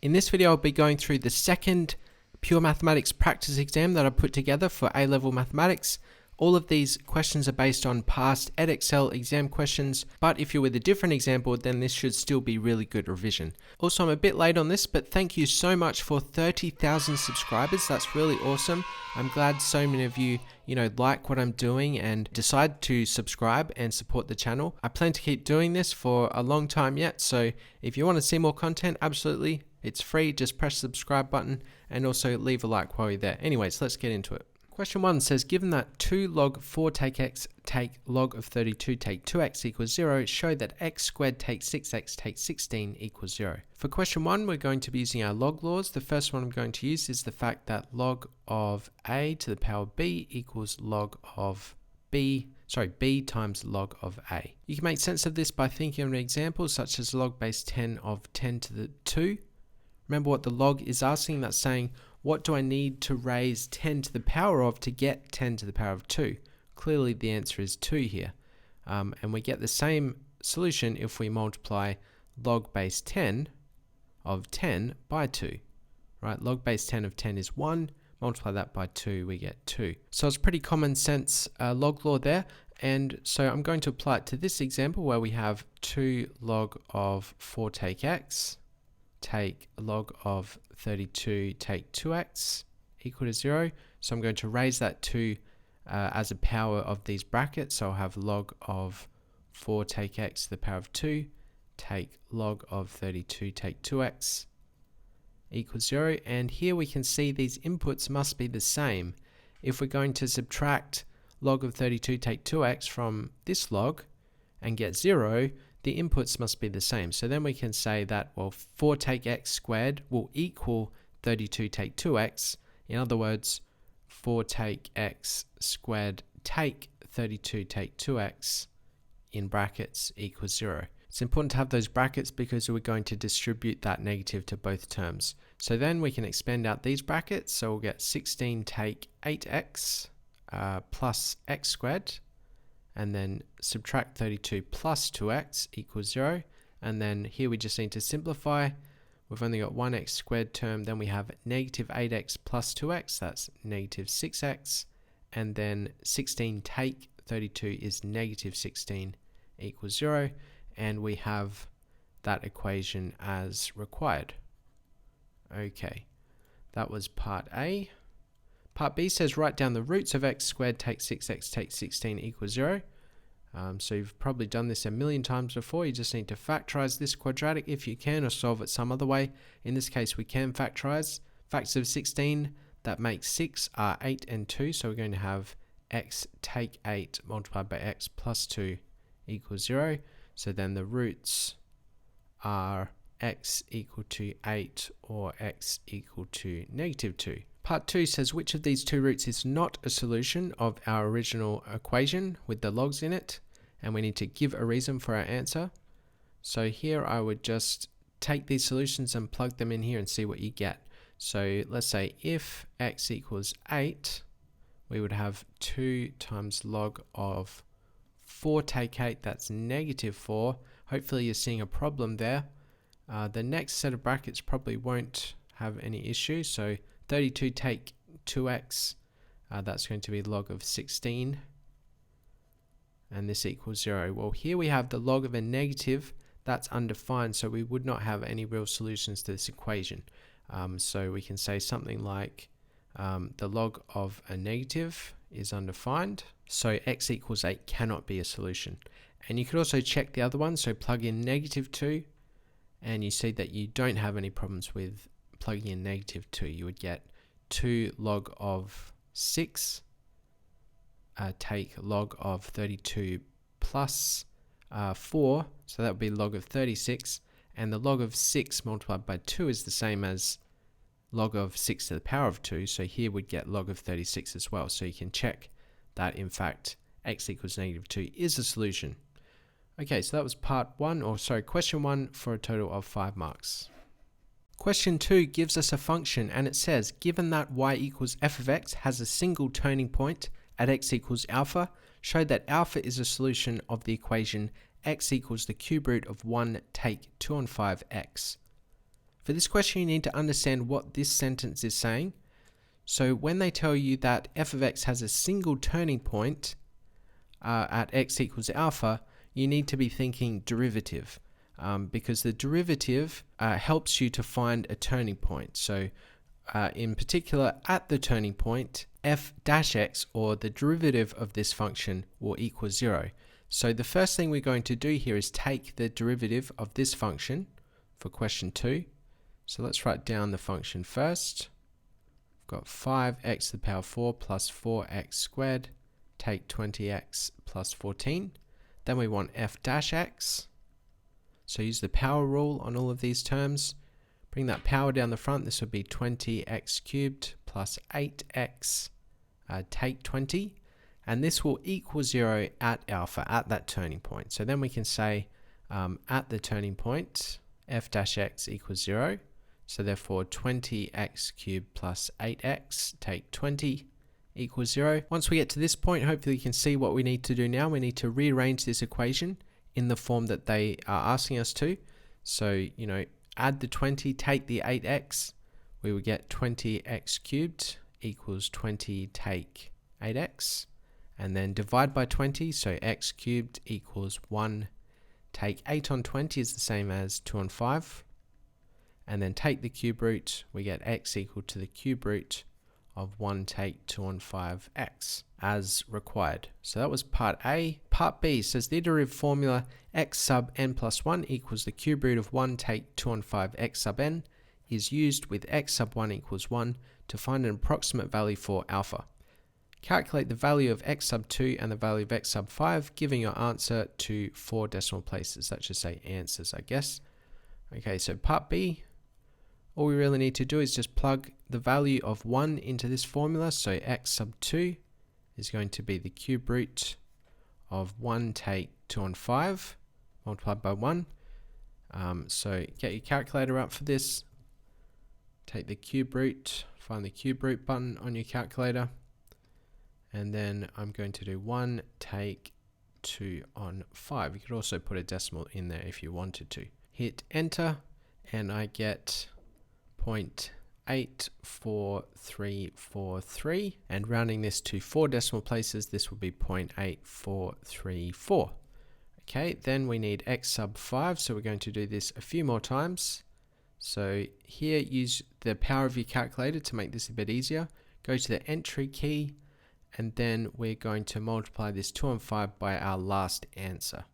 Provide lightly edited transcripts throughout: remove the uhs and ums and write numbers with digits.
In this video, I'll be going through the second pure mathematics practice exam that I put together for A-level mathematics. All of these questions are based on past Edexcel exam questions, but if you're with a different exam board, then this should still be really good revision. Also, I'm a bit late on this, but thank you so much for 30,000 subscribers. That's really awesome. I'm glad so many of you, like what I'm doing and decide to subscribe and support the channel. I plan to keep doing this for a long time yet, so if you want to see more content, absolutely, it's free. Just press the subscribe button and also leave a like while you're there. Anyways, let's get into it. Question 1 says, given that 2 log 4 take x take log of 32 take 2x equals 0, show that x squared take 6x take 16 equals 0. For question 1, we're going to be using our log laws. The first one I'm going to use is the fact that log of a to the power b equals log of b times log of a. You can make sense of this by thinking of an example such as log base 10 of 10 to the 2. Remember what the log is asking, that's saying, what do I need to raise 10 to the power of to get 10 to the power of 2? Clearly the answer is 2 here. And we get the same solution if we multiply log base 10 of 10 by 2. Right? Log base 10 of 10 is 1. Multiply that by 2, we get 2. So it's pretty common sense log law there. And so I'm going to apply it to this example where we have 2 log of 4 take x take log of 32 take 2x equal to 0. So I'm going to raise that 2 as a power of these brackets. So I'll have log of 4 take x to the power of 2 take log of 32 take 2x equals 0. And here we can see these inputs must be the same. If we're going to subtract log of 32 take 2x from this log and get 0, the inputs must be the same. So then we can say that, well, 4 take x squared will equal 32 take 2x. In other words, 4 take x squared take 32 take 2x in brackets equals 0. It's important to have those brackets because we're going to distribute that negative to both terms. So then we can expand out these brackets. So we'll get 16 take 8x plus x squared. And then subtract 32 plus 2x equals 0. And then here we just need to simplify. We've only got one x squared term. Then we have negative 8x plus 2x. That's negative 6x. And then 16 take 32 is negative 16 equals 0. And we have that equation as required. Okay, that was part A. Part B says write down the roots of x squared take 6x take 16 equals 0. So you've probably done this a million times before. You just need to factorize this quadratic if you can, or solve it some other way. In this case, we can factorize. Factors of 16 that make 6 are 8 and 2. So we're going to have x take 8 multiplied by x plus 2 equals 0. So then the roots are x equal to 8 or x equal to negative 2. Part 2 says which of these two roots is not a solution of our original equation with the logs in it, and we need to give a reason for our answer. So here I would just take these solutions and plug them in here and see what you get. So let's say if x equals 8, we would have 2 times log of 4 take 8, that's negative 4. Hopefully you're seeing a problem there. The next set of brackets probably won't have any issue. So 32 take 2x, that's going to be log of 16, and this equals 0. Well, here we have the log of a negative, that's undefined, so we would not have any real solutions to this equation. So we can say something like the log of a negative is undefined, so x equals 8 cannot be a solution. And you could also check the other one, so plug in negative 2, and you see that you don't have any problems with plugging in negative 2. You would get 2 log of 6 take log of 32 plus 4, so that would be log of 36, and the log of 6 multiplied by 2 is the same as log of 6 to the power of 2, so here we'd get log of 36 as well. So you can check that in fact x equals negative 2 is a solution. Okay, so that was question 1 for a total of 5 marks. Question 2 gives us a function and it says, given that y equals f of x has a single turning point at x equals alpha, show that alpha is a solution of the equation x equals the cube root of 1 take 2 on 5x. For this question, you need to understand what this sentence is saying. So when they tell you that f of x has a single turning point at x equals alpha, you need to be thinking derivative, because the derivative helps you to find a turning point. So in particular, at the turning point, f dash x, or the derivative of this function, will equal 0. So the first thing we're going to do here is take the derivative of this function for question 2. So let's write down the function first. We've got 5x to the power 4 plus 4x squared, take 20x plus 14. Then we want f dash x. So use the power rule on all of these terms. Bring that power down the front. This would be 20x cubed plus 8x, take 20. And this will equal 0 at alpha, at that turning point. So then we can say at the turning point, f dash x equals 0. So therefore 20x cubed plus 8x, take 20, equals 0. Once we get to this point, hopefully you can see what we need to do now. We need to rearrange this equation in the form that they are asking us to. So, add the 20, take the 8x, we would get 20x cubed equals 20 take 8x, and then divide by 20, so x cubed equals 1 take 8 on 20 is the same as 2 on 5, and then take the cube root, we get x equal to the cube root of 1 take 2 on 5x as required. So that was part A. Part B says the iterative formula x sub n plus 1 equals the cube root of 1 take 2 on 5 x sub n is used with x sub 1 equals 1 to find an approximate value for alpha. Calculate the value of x sub 2 and the value of x sub 5, giving your answer to 4 decimal places. That should say answers, I guess. Okay, so part B, all we really need to do is just plug the value of 1 into this formula. So x sub 2 is going to be the cube root of 1 take 2 on 5 multiplied by 1. So get your calculator up for this. Take the cube root, find the cube root button on your calculator. And then I'm going to do 1 take 2 on 5. You could also put a decimal in there if you wanted to. Hit enter and I get 0.84343, and rounding this to 4 decimal places, this will be 0.8434. Okay, then we need x sub 5, so we're going to do this a few more times. So here, use the power of your calculator to make this a bit easier. Go to the entry key, and then we're going to multiply this 2 on 5 by our last answer.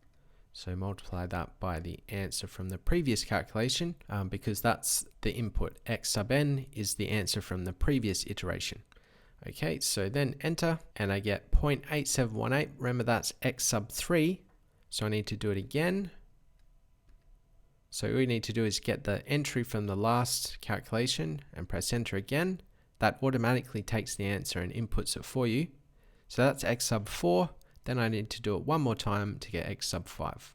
So multiply that by the answer from the previous calculation, because that's the input. X sub n is the answer from the previous iteration. Okay, so then enter, and I get 0.8718. Remember, that's x sub 3. So I need to do it again. So all we need to do is get the entry from the last calculation and press enter again. That automatically takes the answer and inputs it for you. So that's x sub 4. Then I need to do it one more time to get x sub 5.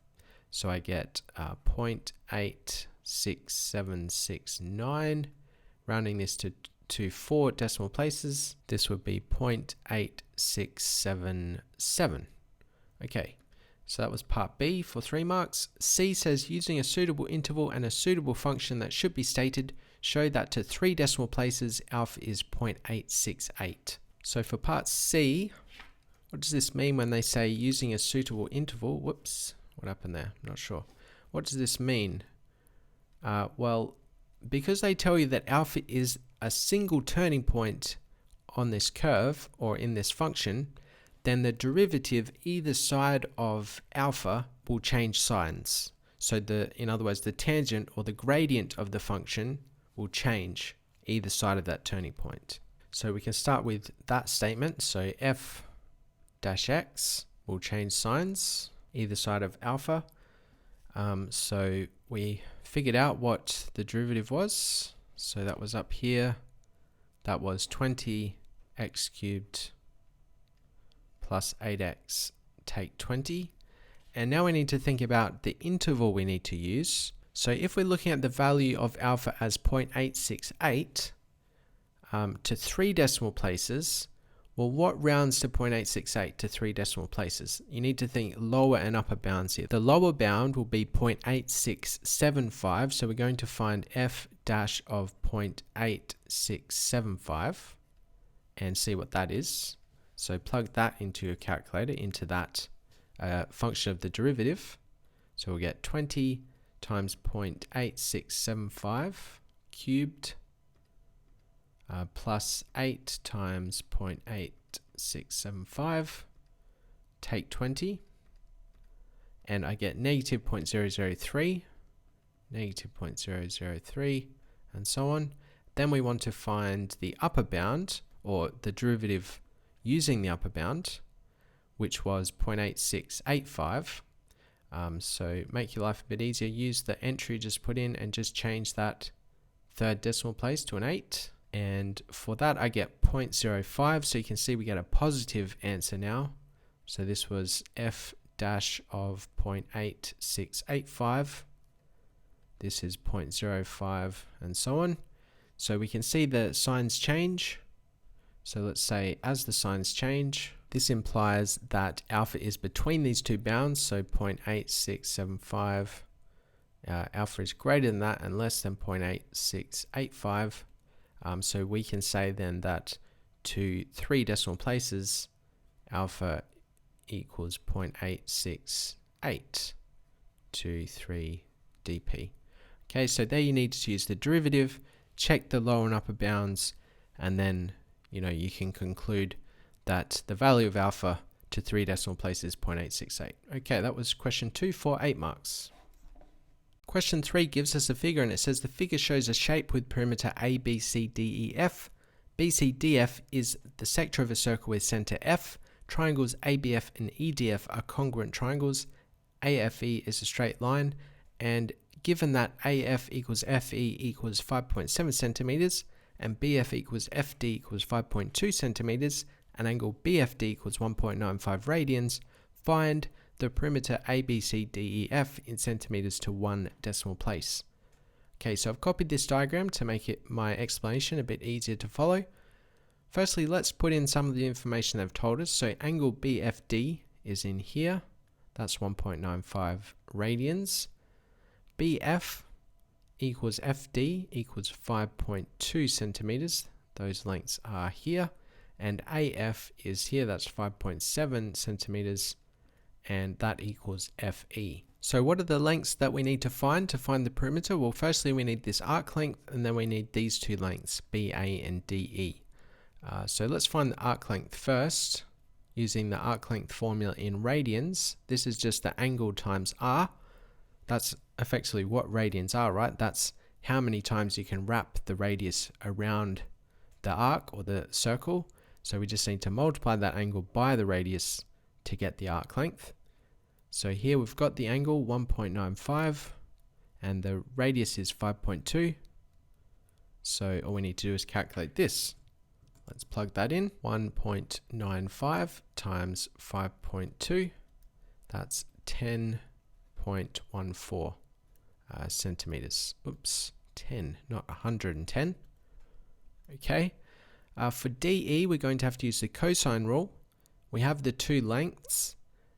So I get 0.86769. Rounding this to 4 decimal places, this would be 0.8677. Okay, so that was part B for 3 marks. C says using a suitable interval and a suitable function that should be stated, show that to 3 decimal places alpha is 0.868. So for part C, what does this mean when they say using a suitable interval? Whoops, what happened there? I'm not sure. What does this mean? Well, because they tell you that alpha is a single turning point on this curve or in this function, then the derivative either side of alpha will change signs. So in other words, the tangent or the gradient of the function will change either side of that turning point. So we can start with that statement. So f dash x will change signs either side of alpha. So we figured out what the derivative was. So that was up here. That was 20x cubed plus 8x take 20. And now we need to think about the interval we need to use. So if we're looking at the value of alpha as 0.868 to 3 decimal places, well, what rounds to 0.868 to 3 decimal places? You need to think lower and upper bounds here. The lower bound will be 0.8675, so we're going to find f dash of 0.8675 and see what that is. So plug that into your calculator, into that function of the derivative. So we'll get 20 times 0.8675 cubed plus 8 times 0.8675, take 20, and I get negative 0.003, negative 0.003, and so on. Then we want to find the upper bound, or the derivative using the upper bound, which was 0.8685. So make your life a bit easier. Use the entry you just put in and just change that third decimal place to an 8. And for that I get 0.05. So you can see we get a positive answer now. So this was f dash of 0.8685. This is 0.05 and so on. So we can see the signs change. So let's say as the signs change, this implies that alpha is between these two bounds, so 0.8675, alpha is greater than that and less than 0.8685. So we can say then that to 3 decimal places, alpha equals 0.868 to 3 dp. Okay, so there you need to use the derivative, check the lower and upper bounds, and then you can conclude that the value of alpha to 3 decimal places is 0.868. Okay, that was question 2 for 8 marks. Question 3 gives us a figure, and it says the figure shows a shape with perimeter A, B, C, D, E, F. BCDF is the sector of a circle with center F. Triangles ABF and EDF are congruent triangles. AFE is a straight line, and given that AF equals FE equals 5.7 centimeters and BF equals FD equals 5.2 centimeters and angle BFD equals 1.95 radians, find the perimeter ABCDEF in centimeters to 1 decimal place. Okay, so I've copied this diagram to make my explanation a bit easier to follow. Firstly, let's put in some of the information they've told us. So angle BFD is in here. That's 1.95 radians. BF equals FD equals 5.2 centimeters. Those lengths are here. And AF is here. That's 5.7 centimeters. And that equals FE. So what are the lengths that we need to find the perimeter? Well, firstly, we need this arc length, and then we need these two lengths, BA and DE. So let's find the arc length first, using the arc length formula in radians. This is just the angle times r. That's effectively what radians are, right? That's how many times you can wrap the radius around the arc or the circle. So we just need to multiply that angle by the radius to get the arc length. So here we've got the angle 1.95 and the radius is 5.2. So all we need to do is calculate this. Let's plug that in. 1.95 times 5.2. That's 10.14 centimeters. Oops, 10, not 110. Okay. For DE, we're going to have to use the cosine rule. We have the two lengths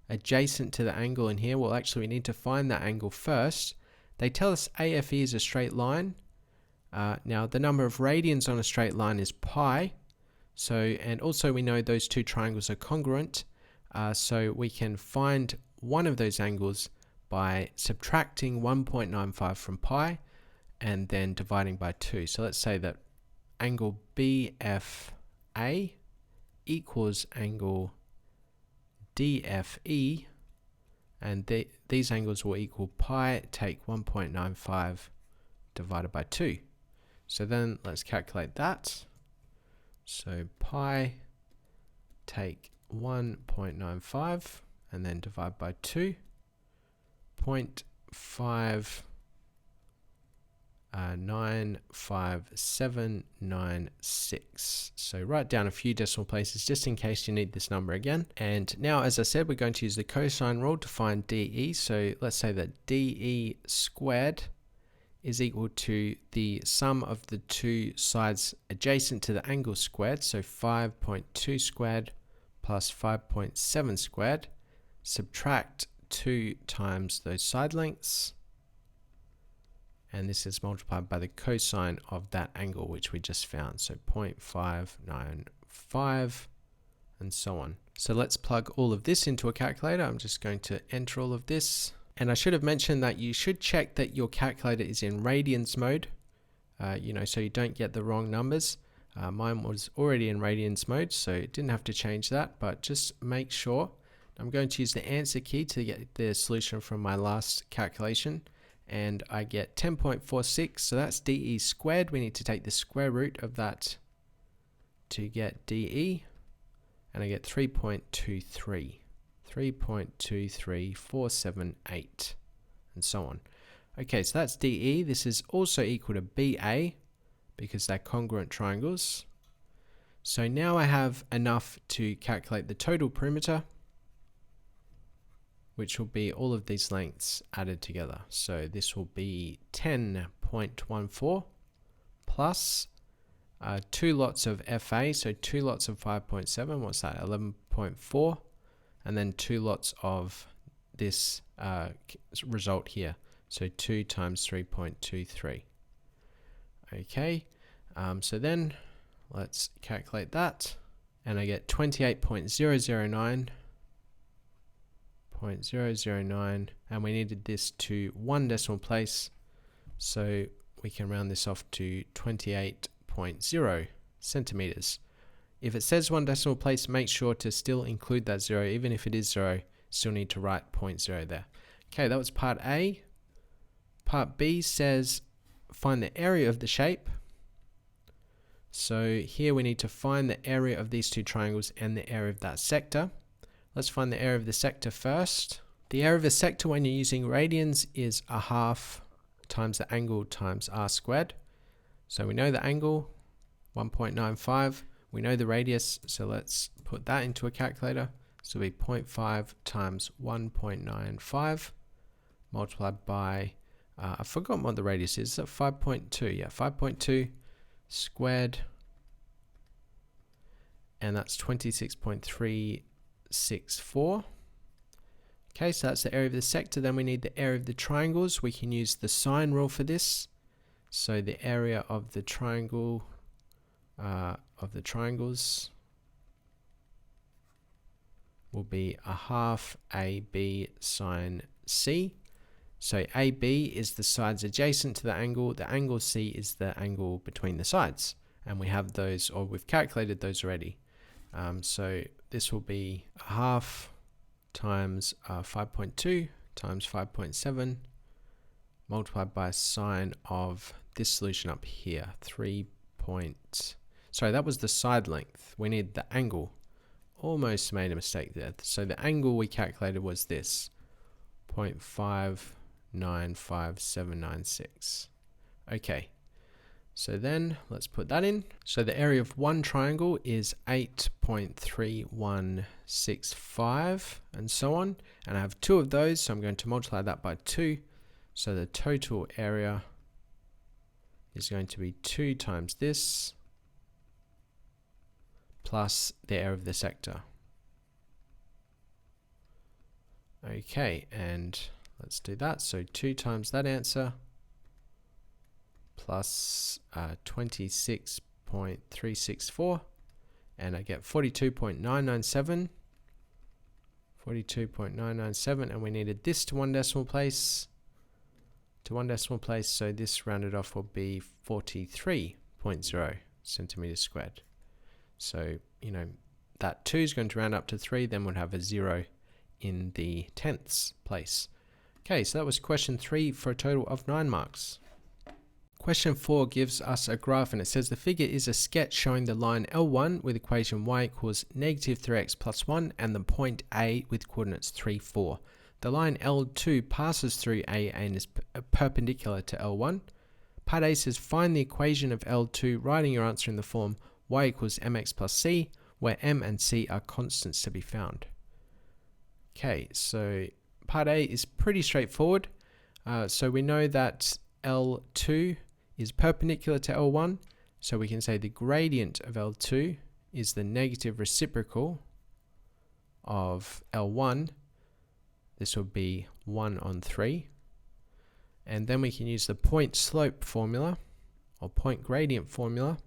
adjacent to the angle in here. Well, actually, we need to find that angle first. They tell us AFE is a straight line. Now, the number of radians on a straight line is pi. So, and also we know those two triangles are congruent. So we can find one of those angles by subtracting 1.95 from pi and then dividing by 2. So let's say that angle BFA equals angle DFE, and these angles will equal pi take 1.95 divided by 2. So then let's calculate that. So pi take 1.95 and then divide by 2. 0.95796. So write down a few decimal places just in case you need this number again. And now, as I said, we're going to use the cosine rule to find DE. So let's say that DE squared is equal to the sum of the two sides adjacent to the angle squared. So 5.2 squared plus 5.7 squared. Subtract 2 times those side lengths. and this is multiplied by the cosine of that angle which we just found, so 0.595 and so on. So let's plug all of this into a calculator. I'm just going to enter all of this, and I should have mentioned that you should check that your calculator is in radians mode, so you don't get the wrong numbers. Mine was already in radians mode, so it didn't have to change that, but just make sure. I'm going to use the answer key to get the solution from my last calculation, and I get 10.46, so that's dE squared. We need to take the square root of that to get dE, and I get 3.23478, and so on. Okay, so that's dE. This is also equal to BA, because they're congruent triangles. So now I have enough to calculate the total perimeter, which will be all of these lengths added together. So this will be 10.14 plus 2 lots of FA, so 2 lots of 5.7, what's that, 11.4, and then 2 lots of this result here, so 2 times 3.23. Okay, so then let's calculate that, and I get 28.009, and we needed this to 1 decimal place, so we can round this off to 28.0 centimeters. If it says 1 decimal place, make sure to still include that 0. Even if it is 0, still need to write 0.0 there. Okay, that was part A. Part B says find the area of the shape. So here we need to find the area of these two triangles and the area of that sector. Let's find the area of the sector first. The area of a sector when you're using radians is 1/2 times the angle times r squared. So we know the angle, 1.95. We know the radius, so let's put that into a calculator. So it'll be 0.5 times 1.95 multiplied by, I've forgotten what the radius is. So 5.2, yeah, 5.2 squared, and that's 26.364. Okay, so that's the area of the sector. Then we need the area of the triangles. We can use the sine rule for this. So the area of the triangle of the triangles will be 1/2 AB sine C. So AB is the sides adjacent to the angle C is the angle between the sides, and we have those, or we've calculated those already. So this will be 1/2 times 5.2 times 5.7 multiplied by sine of this solution up here, sorry, that was the side length. We need the angle. Almost made a mistake there. So the angle we calculated was this, 0.595796. Okay, so then let's put that in. So the area of one triangle is 8.3165 and so on. And I have two of those, so I'm going to multiply that by 2. So the total area is going to be 2 times this plus the area of the sector. Okay, and let's do that. So 2 times that answer plus 26.364, and I get 42.997. 42.997, and we needed this to 1 decimal place. So this rounded off will be 43.0 centimeters squared. So, that 2 is going to round up to 3, then we'll have a 0 in the tenths place. Okay, so that was question 3 for a total of 9 marks. Question 4 gives us a graph, and it says the figure is a sketch showing the line L1 with equation y equals -3x plus 1 and the point A with coordinates 3, 4. The line L2 passes through A and is perpendicular to L1. Part A says find the equation of L2, writing your answer in the form y equals mx plus c, where m and c are constants to be found. Okay, so part A is pretty straightforward. So we know that L2 is perpendicular to L1, so we can say the gradient of L2 is the negative reciprocal of L1. This will be 1 on 3. And then we can use the point slope formula or point gradient formula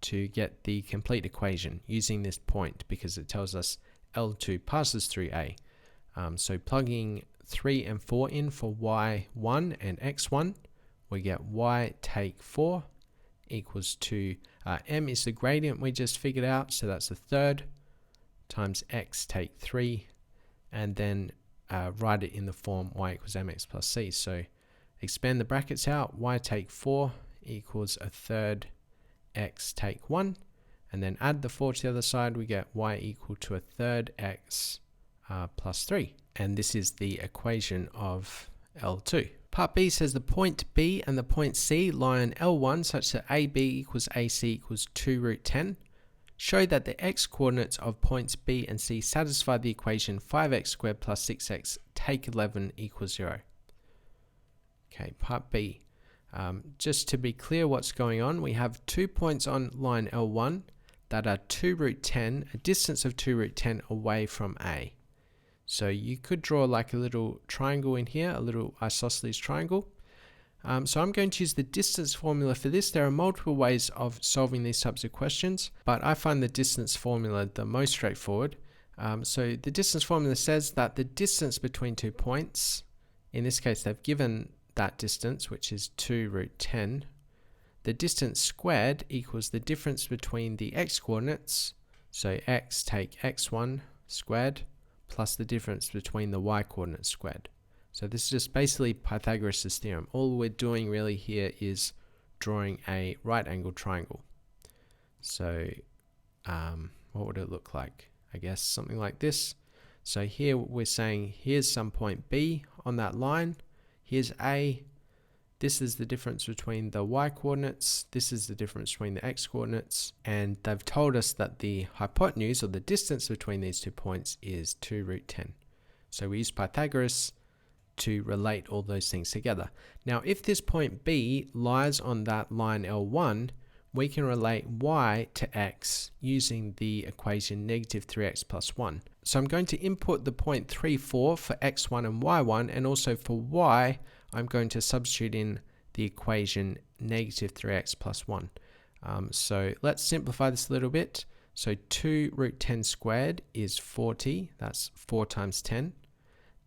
to get the complete equation using this point, because it tells us L2 passes through A. So plugging 3 and 4 in for y1 and x1, we get y take 4 equals to m is the gradient we just figured out, so that's a third, times x take 3, and then write it in the form y equals mx plus c. So expand the brackets out, y take 4 equals a third x take 1, and then add the 4 to the other side, we get y equal to a third x plus 3. And this is the equation of L2. Part B says the point B and the point C lie on L1 such that AB equals AC equals 2 root 10. Show that the x coordinates of points B and C satisfy the equation 5x squared plus 6x take 11 equals 0. Okay, part B. Just to be clear what's going on, we have 2 points on line L1 that are 2 root 10, a distance of 2 root 10 away from A. So you could draw like a little triangle in here, a little isosceles triangle. So I'm going to use the distance formula for this. There are multiple ways of solving these types of questions, but I find the distance formula the most straightforward. So the distance formula says that the distance between 2 points, in this case they've given that distance, which is 2 root 10, the distance squared equals the difference between the x coordinates, so x take x1 squared, plus the difference between the y coordinates squared. So this is just basically Pythagoras' theorem. All we're doing really here is drawing a right angled triangle. So what would it look like? I guess something like this. So here we're saying here's some point B on that line. Here's A. This is the difference between the y coordinates. This is the difference between the x coordinates. And they've told us that the hypotenuse, or the distance between these 2 points, is 2 root 10. So we use Pythagoras to relate all those things together. Now, if this point B lies on that line L1, we can relate y to x using the equation negative 3x plus 1. So I'm going to input the point 3, 4 for x1 and y1, and also for y, I'm going to substitute in the equation negative 3x plus 1. So let's simplify this a little bit. So 2 root 10 squared is 40. That's 4 times 10.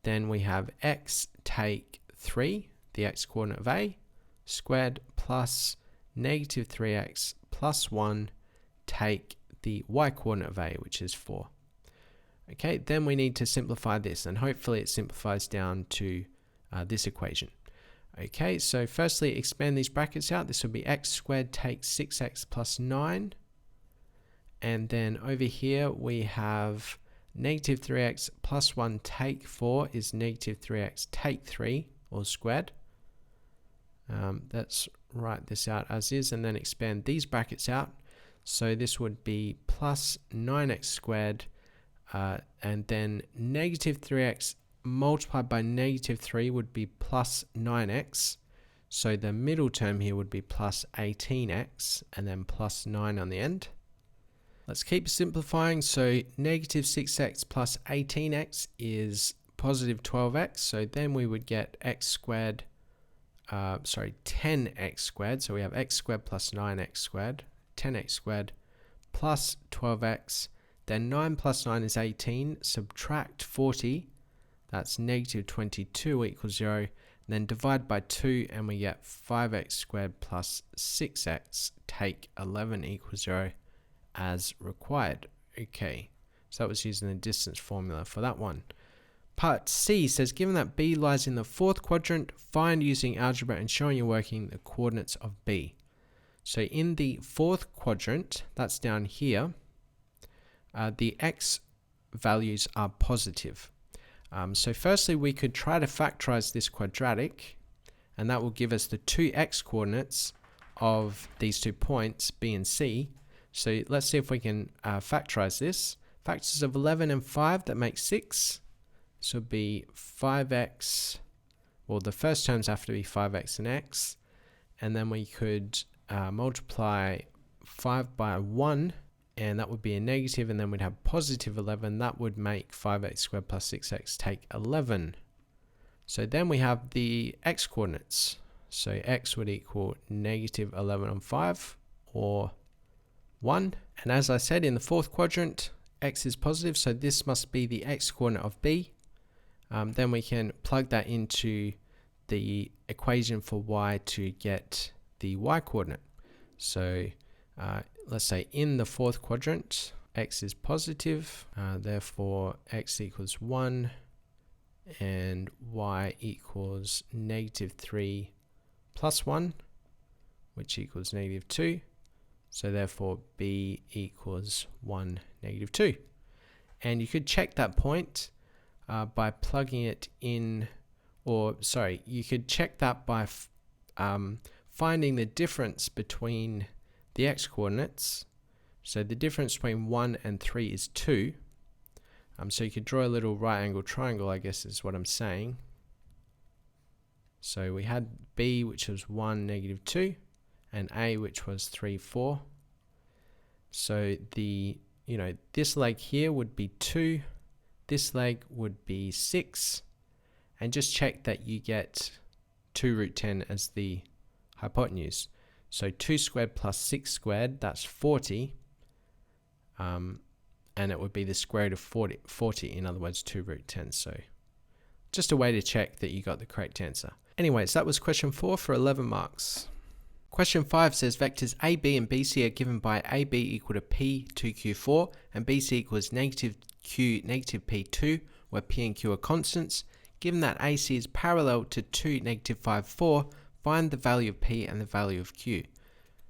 Then we have x take 3, the x coordinate of A, squared plus negative 3x plus 1 take the y coordinate of A, which is 4. Okay, then we need to simplify this, and hopefully it simplifies down to this equation. Okay, so firstly expand these brackets out. This will be x squared take 6x plus 9. And then over here we have negative 3x plus 1 take 4 is negative 3x take 3, all squared. Let's write this out as is and then expand these brackets out. So this would be plus 9x squared, and then negative 3x multiplied by negative 3 would be plus 9x. So the middle term here would be plus 18x and then plus 9 on the end. Let's keep simplifying. So negative 6x plus 18x is positive 12x. So then we would get x squared, 10x squared. So we have x squared plus 9x squared, 10x squared plus 12x. Then 9 plus 9 is 18. Subtract 40. That's negative 22 equals 0. Then divide by 2 and we get 5x squared plus 6x take 11 equals 0 as required. Okay, so that was using the distance formula for that one. Part C says, given that B lies in the 4th quadrant, find using algebra and showing you're working the coordinates of B. So in the 4th quadrant, that's down here, the x values are positive. So firstly, we could try to factorize this quadratic, and that will give us the 2x coordinates of these 2 points, B and C. So let's see if we can factorize this. Factors of 11 and 5, that makes 6. This would be 5x, well, the first terms have to be 5x and x. And then we could multiply 5 by 1, and that would be a negative, and then we'd have positive 11. That would make 5x squared plus 6x take 11. So then we have the x coordinates. So x would equal negative 11 on 5 or 1. And as I said, in the fourth quadrant, x is positive, so this must be the x coordinate of b. Then we can plug that into the equation for y to get the y coordinate. So let's say in the fourth quadrant, x is positive, therefore x equals 1 and y equals negative 3 plus 1, which equals negative 2. So therefore b equals 1, negative 2. And you could check that point by plugging it in, or sorry, you could check that by finding the difference between the x coordinates. So the difference between 1 and 3 is 2. So you could draw a little right angle triangle, I guess is what I'm saying. So we had b, which was 1, negative 2, and a, which was 3, 4. So the, this leg here would be 2, this leg would be 6, and just check that you get 2 root 10 as the hypotenuse. So 2 squared plus 6 squared, that's 40. And it would be the square root of 40, in other words, 2 root 10. So just a way to check that you got the correct answer. Anyways, that was question 4 for 11 marks. Question 5 says vectors AB and BC are given by AB equal to P 2Q4 and BC equals negative Q negative P2, where P and Q are constants. Given that AC is parallel to 2 negative 5, 4, find the value of P and the value of Q.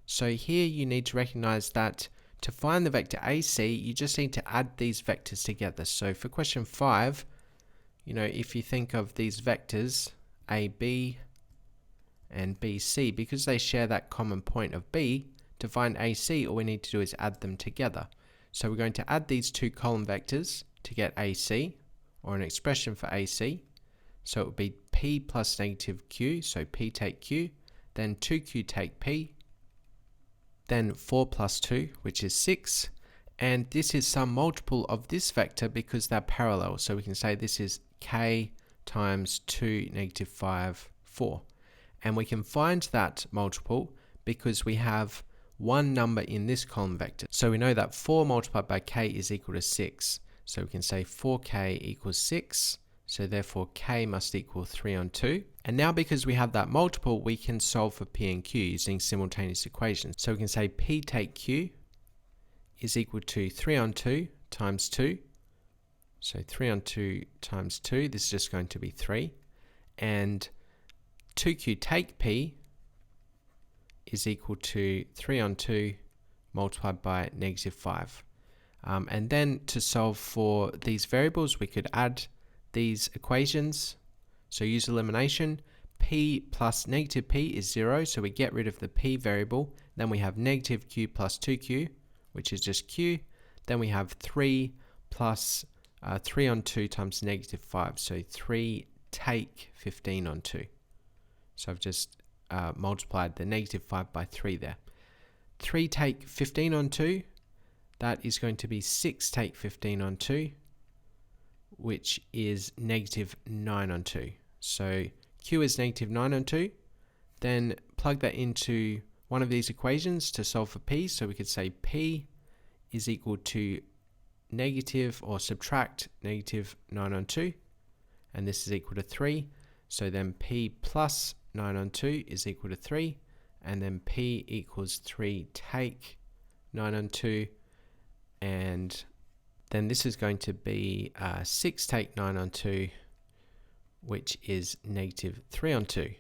So here you need to recognize that to find the vector AC, you just need to add these vectors together. So for question 5, if you think of these vectors, AB and BC, because they share that common point of B, to find AC, all we need to do is add them together. So we're going to add these two column vectors to get AC, or an expression for AC. So it would be P plus negative Q, so P take Q, then 2Q take P, then 4 plus 2, which is 6, and this is some multiple of this vector because they're parallel. So we can say this is K times 2 negative 5, 4. And we can find that multiple because we have one number in this column vector. So we know that 4 multiplied by K is equal to 6. So we can say 4K equals 6. So therefore K must equal 3 on 2. And now because we have that multiple, we can solve for P and Q using simultaneous equations. So we can say P take Q is equal to 3 on 2 times 2. So 3 on 2 times 2, this is just going to be 3. And 2Q take P is equal to 3 on 2 multiplied by negative 5. And then to solve for these variables, we could add these equations. So use elimination. P plus negative P is 0, so we get rid of the P variable. Then we have negative Q plus 2Q, which is just Q. Then we have 3 plus 3 on 2 times negative 5, so 3 take 15 on 2. So I've just multiplied the negative 5 by 3 there. 3 take 15 on 2, that is going to be 6 take 15 on 2, which is negative 9 on 2. So Q is negative 9 on 2. Then plug that into one of these equations to solve for P. So we could say P is equal to negative or subtract negative 9 on 2. And this is equal to 3. So then P plus 9 on 2 is equal to 3. And then P equals 3 take 9 on 2. And then this is going to be 6 take 9 on 2, which is negative 3 on 2.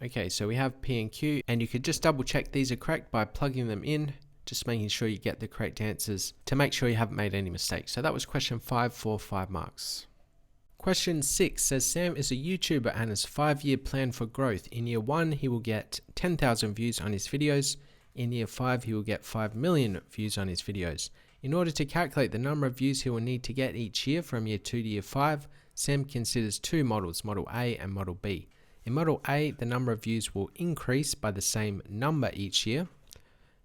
Okay, so we have P and Q, and you could just double check these are correct by plugging them in, just making sure you get the correct answers to make sure you haven't made any mistakes. So that was question 5 for 5 marks. Question 6 says Sam is a YouTuber and has a 5-year plan for growth. In year 1, he will get 10,000 views on his videos. In year 5, he will get 5 million views on his videos. In order to calculate the number of views he will need to get each year from year 2 to year 5, Sam considers two models, Model A and Model B. In Model A, the number of views will increase by the same number each year.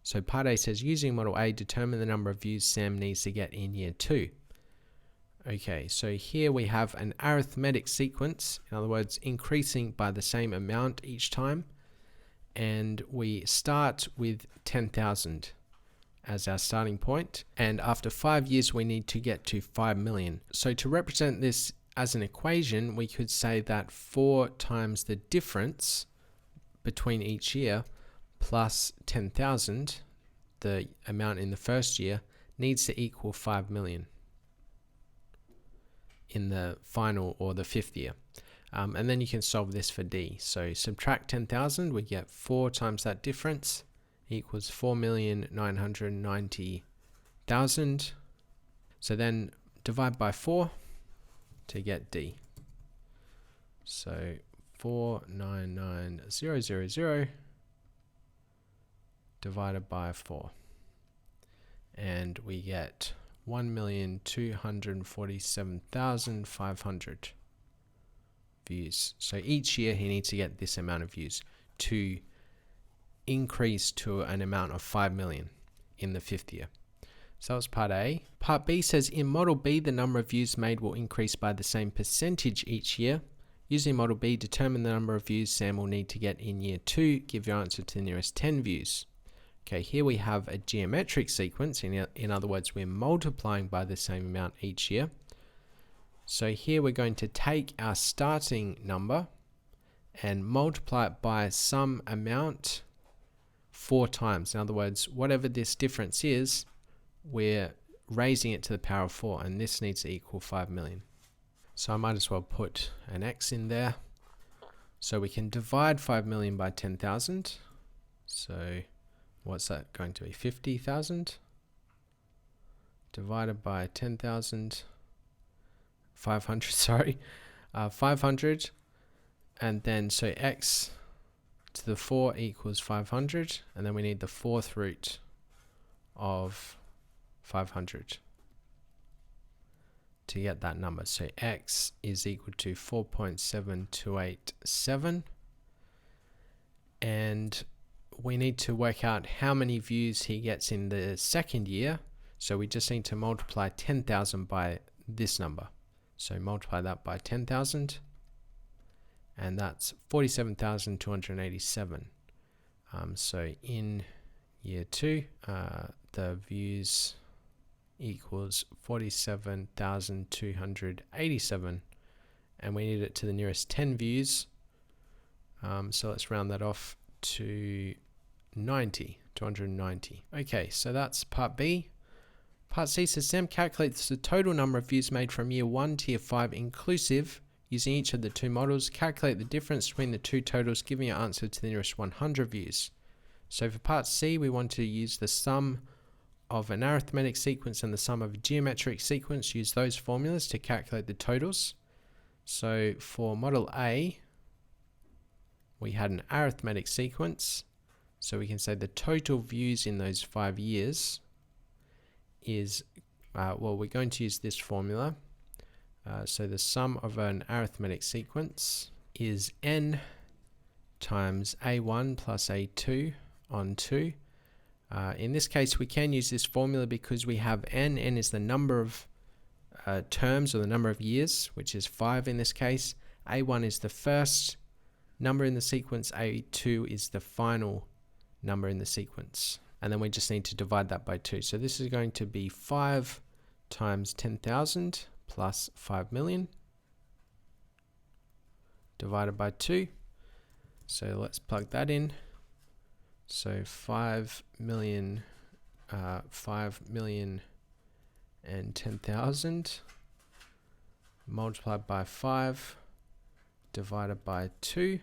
So part A says, using Model A, determine the number of views Sam needs to get in year 2. Okay, so here we have an arithmetic sequence, in other words, increasing by the same amount each time. And we start with 10,000 as our starting point. And after 5 years, we need to get to 5 million. So to represent this as an equation, we could say that 4 times the difference between each year plus 10,000, the amount in the first year, needs to equal 5 million in the final or the 5th year. And then you can solve this for D. So subtract 10,000, we get 4 times that difference equals 4,990,000. So then divide by 4 to get D. So 499,000 divided by 4. And we get 1,247,500 views. So each year he needs to get this amount of views to increase to an amount of 5 million in the 5th year. So that was part A. Part B says in model B, the number of views made will increase by the same percentage each year. Using model B, determine the number of views Sam will need to get in year 2. Give your answer to the nearest 10 views. Okay, here we have a geometric sequence. In other words, we're multiplying by the same amount each year. So here we're going to take our starting number and multiply it by some amount 4 times. In other words, whatever this difference is, we're raising it to the power of 4, and this needs to equal 5 million. So I might as well put an X in there. So we can divide 5 million by 10,000. So what's that going to be? 50,000 divided by 10,000. 500, sorry, 500, and then so X to the 4 equals 500, and then we need the 4th root of 500 to get that number. So X is equal to 4.7287, and we need to work out how many views he gets in the 2nd year. So we just need to multiply 10,000 by this number. So multiply that by 10,000, and that's 47,287. So in year 2, the views equals 47,287, and we need it to the nearest 10 views. So let's round that off to 290. Okay, so that's part B. Part C says Sam calculates the total number of views made from year 1 to year 5 inclusive using each of the 2 models. Calculate the difference between the 2 totals, giving your answer to the nearest 100 views. So for part C, we want to use the sum of an arithmetic sequence and the sum of a geometric sequence. Use those formulas to calculate the totals. So for model A, we had an arithmetic sequence. So we can say the total views in those 5 years is, well, we're going to use this formula. So the sum of an arithmetic sequence is n times a1 plus a2 on 2. In this case, we can use this formula because we have n. N is the number of terms, or the number of years, which is 5 in this case. A1 is the first number in the sequence. A2 is the final number in the sequence. And then we just need to divide that by 2. So this is going to be 5 times 10,000 plus 5 million divided by 2. So let's plug that in. So 5 million and 10,000 multiplied by 5 divided by 2,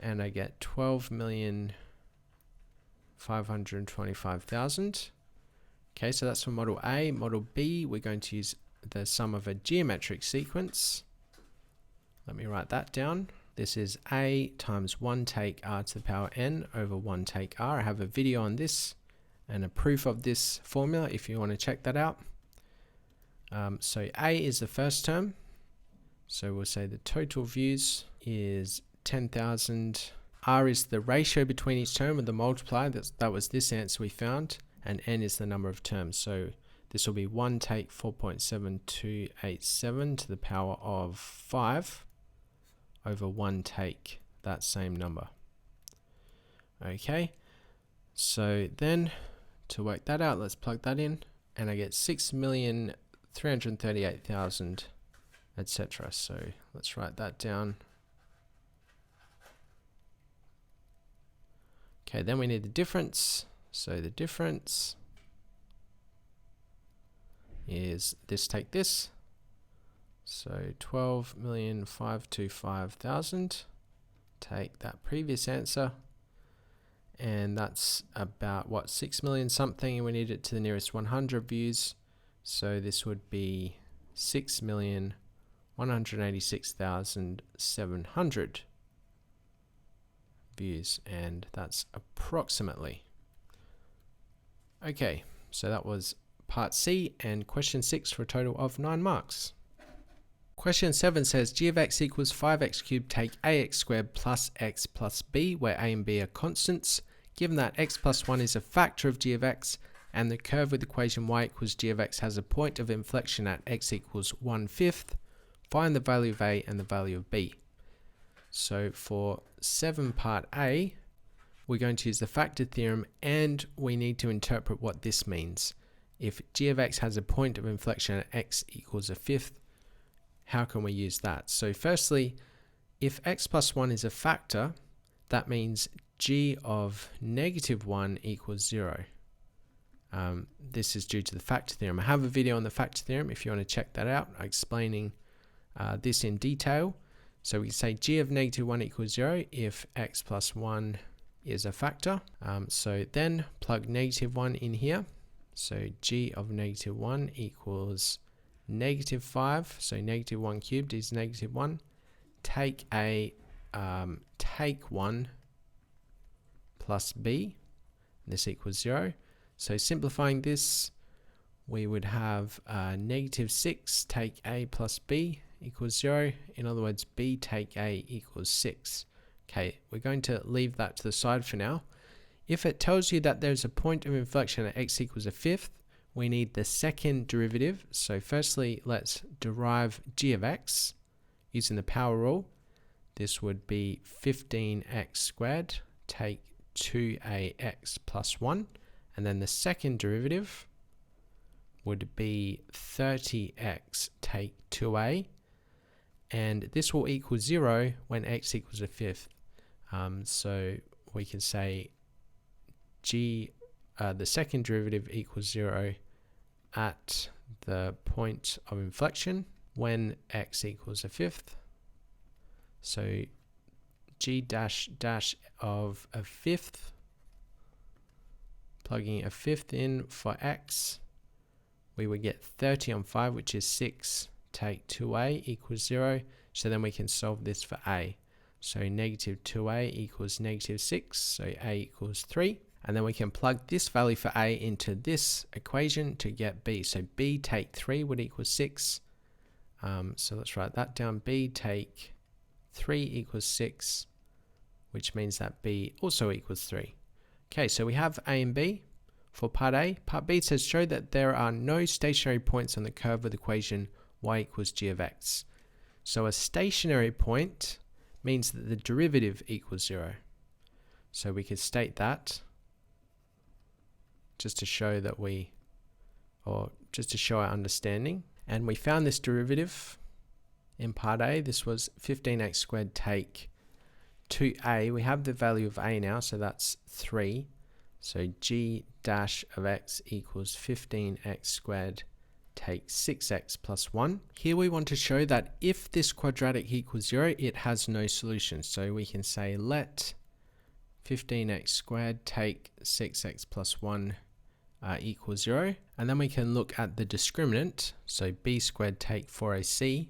and I get 12,525,000. Okay, so that's for model A. Model B, we're going to use the sum of a geometric sequence. Let me write that down. This is A times 1 take r to the power n over 1 take r. I have a video on this and a proof of this formula if you want to check that out. So A is the first term. So we'll say the total views is 10,000. R is the ratio between each term of the multiplier. That was this answer we found. And n is the number of terms. So This will be 1 take 4.7287 to the power of 5 over 1 take that same number. Okay, so then to work that out, let's plug that in, and I get 6,338,000, etc. So let's write that down. Okay, then we need the difference. So the difference is this take this. So 12,525,000. Take that previous answer. And that's about, what, 6 million something, and we need it to the nearest 100 views. So this would be 6,186,700 views, and that's approximately. Okay, so that was part C and question 6 for a total of 9 marks. Question 7 says g of x equals 5x cubed, take ax squared plus x plus b, where a and b are constants. Given that x plus 1 is a factor of g of x, and the curve with equation y equals g of x has a point of inflection at x equals 1/5, find the value of a and the value of b. So for 7 part A, we're going to use the factor theorem, and we need to interpret what this means. If g of x has a point of inflection at x equals 1/5, how can we use that? So firstly, if x plus 1 is a factor, that means g of -1 equals 0. This is due to the factor theorem. I have a video on the factor theorem if you want to check that out, explaining this in detail. So we can say g of -1 equals 0 if x plus 1 is a factor. So then plug -1 in here. So g of -1 equals -5. So -1 cubed is -1. Take a take 1 plus b. This equals 0. So simplifying this, we would have -6 take a plus b equals 0. In other words, b take a equals 6. Okay, we're going to leave that to the side for now. If it tells you that there's a point of inflection at x equals 1/5, we need the second derivative. So firstly, let's derive g of x using the power rule. This would be 15x squared take 2ax plus 1. And then the second derivative would be 30x take 2a. And this will equal 0 when x equals 1/5. So we can say the second derivative equals 0 at the point of inflection when x equals 1/5. So g dash dash of 1/5, plugging 1/5 in for x, we would get 30 on 5, which is 6, take 2a equals 0. So then we can solve this for a. So -2a equals -6, so a equals 3. And then we can plug this value for a into this equation to get b. So b take 3 would equal 6. So let's write that down. B take 3 equals 6, which means that b also equals 3. Okay, so we have a and b for part A. Part B says show that there are no stationary points on the curve with equation y equals g of x. So a stationary point means that the derivative equals 0. So we could state that just to show that just to show our understanding. And we found this derivative in part A. This was 15x squared take 2a. We have the value of a now, so that's 3. So g dash of x equals 15x squared take 6x plus 1. Here we want to show that if this quadratic equals 0, it has no solution. So we can say let 15x squared take 6x plus 1 equals 0. And then we can look at the discriminant. So b squared take 4ac.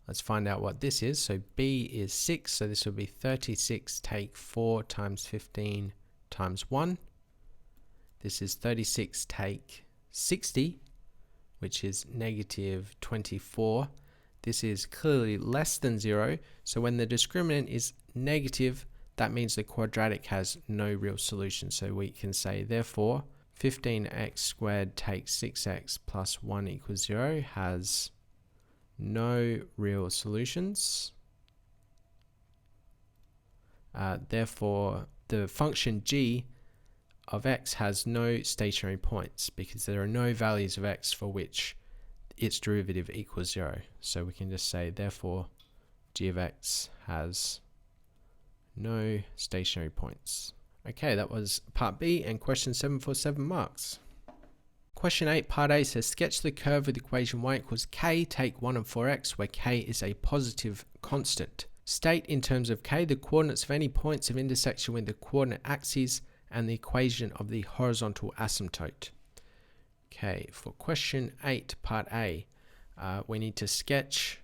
Let's find out what this is. So b is 6, so this will be 36 take 4 times 15 times 1. This is 36 take 60, which is -24. This is clearly less than 0. So when the discriminant is negative, that means the quadratic has no real solution. So we can say, therefore, 15x squared takes 6x plus 1 equals 0 has no real solutions. Therefore, the function g of x has no stationary points because there are no values of x for which its derivative equals 0. So we can just say, therefore, g of x has no stationary points. Okay, that was part B and question 7 for 7 marks. Question 8, part A says, sketch the curve with equation y equals k, take 1 and 4x, where k is a positive constant. State in terms of k the coordinates of any points of intersection with the coordinate axes and the equation of the horizontal asymptote. Okay, for question 8, part A, we need to sketch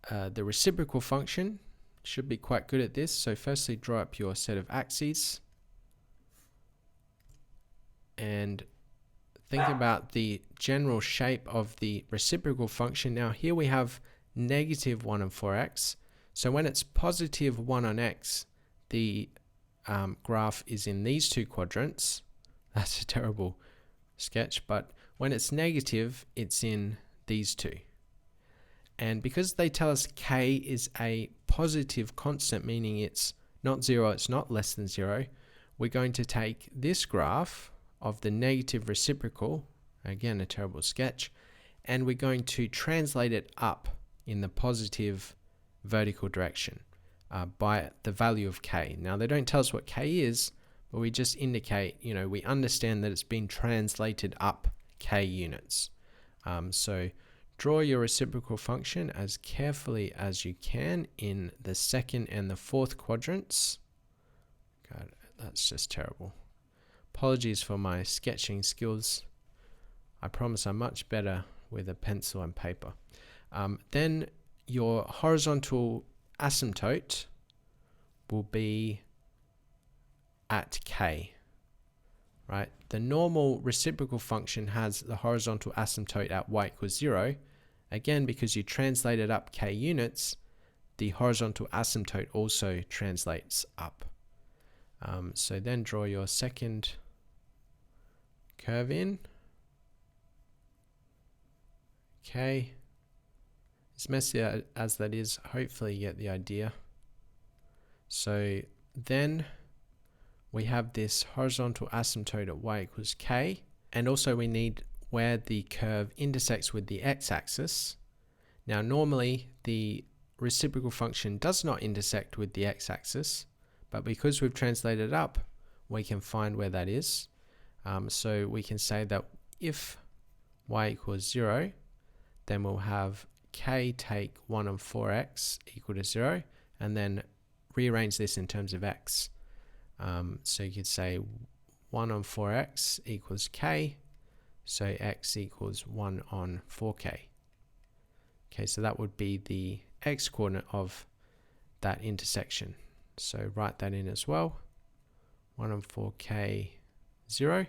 the reciprocal function. Should be quite good at this. So firstly, draw up your set of axes and think about the general shape of the reciprocal function. Now here we have negative 1 and 4x. So when it's positive 1 on x, the graph is in these two quadrants. That's a terrible sketch, but when it's negative, it's in these two. And because they tell us k is a positive constant, meaning it's not 0, it's not less than 0, we're going to take this graph of the negative reciprocal, again a terrible sketch, and we're going to translate it up in the positive vertical direction by the value of k. Now they don't tell us what k is, but we just indicate, we understand that it's been translated up k units. So draw your reciprocal function as carefully as you can in the second and the fourth quadrants. God, that's just terrible. Apologies for my sketching skills. I promise I'm much better with a pencil and paper. Then your horizontal asymptote will be at k, right? The normal reciprocal function has the horizontal asymptote at y equals 0. Again, because you translated up k units, the horizontal asymptote also translates up. So then draw your second curve in. Okay. As messy as that is, hopefully you get the idea. So then we have this horizontal asymptote at y equals k, and also we need where the curve intersects with the x-axis. Now normally the reciprocal function does not intersect with the x-axis, but because we've translated it up, we can find where that is. So we can say that if y equals 0, then we'll have k take 1 and 4x equal to 0, and then rearrange this in terms of x. So you could say 1 on 4x equals k, so x equals 1 on 4k. Okay, so that would be the x coordinate of that intersection. So write that in as well. 1 on 4k, 0.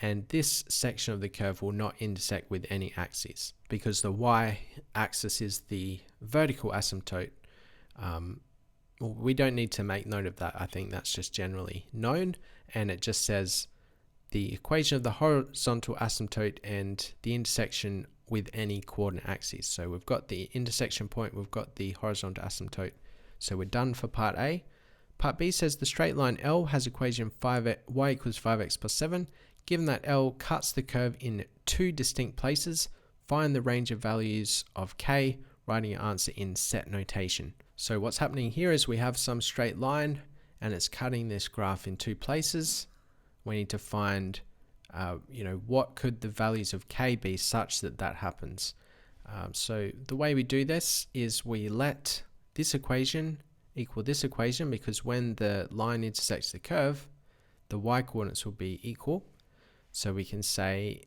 And this section of the curve will not intersect with any axes because the y-axis is the vertical asymptote. We don't need to make note of that. I think that's just generally known. And it just says the equation of the horizontal asymptote and the intersection with any coordinate axes. So we've got the intersection point, we've got the horizontal asymptote. So we're done for part A. Part B says the straight line L has equation y equals 5x plus 7. Given that L cuts the curve in two distinct places, find the range of values of k, writing your answer in set notation. So what's happening here is we have some straight line and it's cutting this graph in two places. We need to find, what could the values of k be such that that happens. So the way we do this is we let this equation equal this equation, because when the line intersects the curve, the y coordinates will be equal. So we can say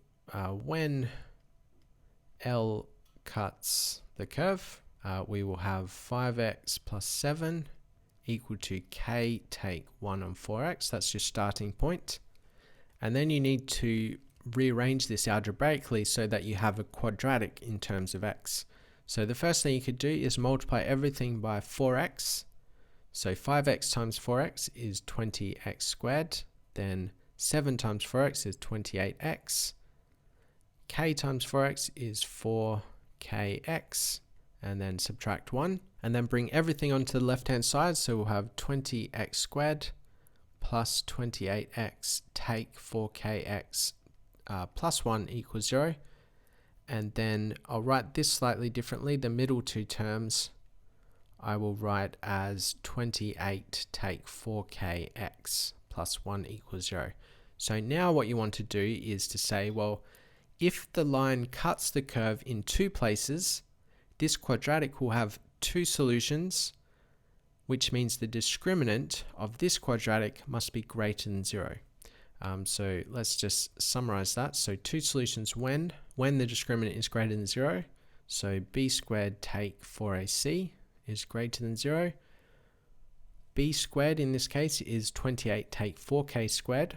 when L cuts the curve, we will have 5x plus 7 equal to k take 1 on 4x. That's your starting point. And then you need to rearrange this algebraically so that you have a quadratic in terms of x. So the first thing you could do is multiply everything by 4x. So 5x times 4x is 20x squared. Then 7 times 4x is 28x. K times 4x is 4kx. And then subtract 1. And then bring everything onto the left-hand side. So we'll have 20x squared plus 28x take 4kx plus 1 equals 0. And then I'll write this slightly differently. The middle two terms I will write as 28 take 4kx plus 1 equals 0. So now what you want to do is to say, well, if the line cuts the curve in two places, this quadratic will have two solutions, which means the discriminant of this quadratic must be greater than 0. So let's just summarize that. So two solutions when the discriminant is greater than 0. So b squared take 4ac is greater than 0. B squared in this case is 28 take 4k squared.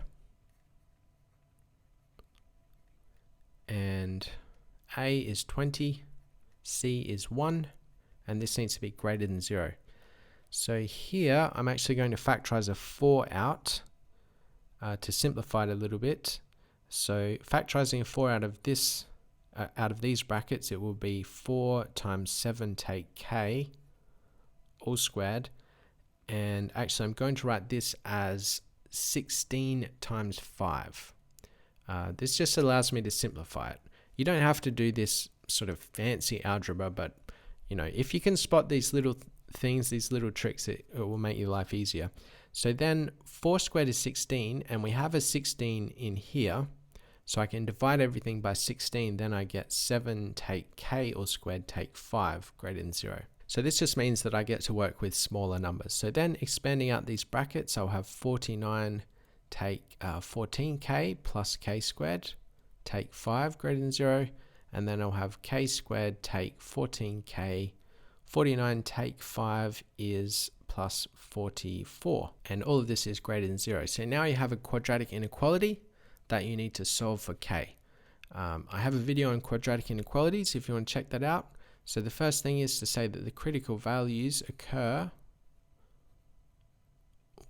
And A is 20, C is 1, and this needs to be greater than 0. So here I'm actually going to factorize a 4 out to simplify it a little bit. So factorizing a 4 out of this, out of these brackets, it will be 4 times 7 take k all squared. And actually I'm going to write this as 16 times 5. This just allows me to simplify it. You don't have to do this sort of fancy algebra, but you know, if you can spot these little things, these little tricks, it will make your life easier. So then 4 squared is 16, and we have a 16 in here, so I can divide everything by 16. Then I get 7 take k all squared take 5 greater than 0. So this just means that I get to work with smaller numbers. So then expanding out these brackets, I'll have 49 take 14k plus k squared take 5 greater than 0. And then I'll have k squared take 14k. 49 take 5 is plus 44. And all of this is greater than 0. So now you have a quadratic inequality that you need to solve for k. I have a video on quadratic inequalities if you want to check that out. So the first thing is to say that the critical values occur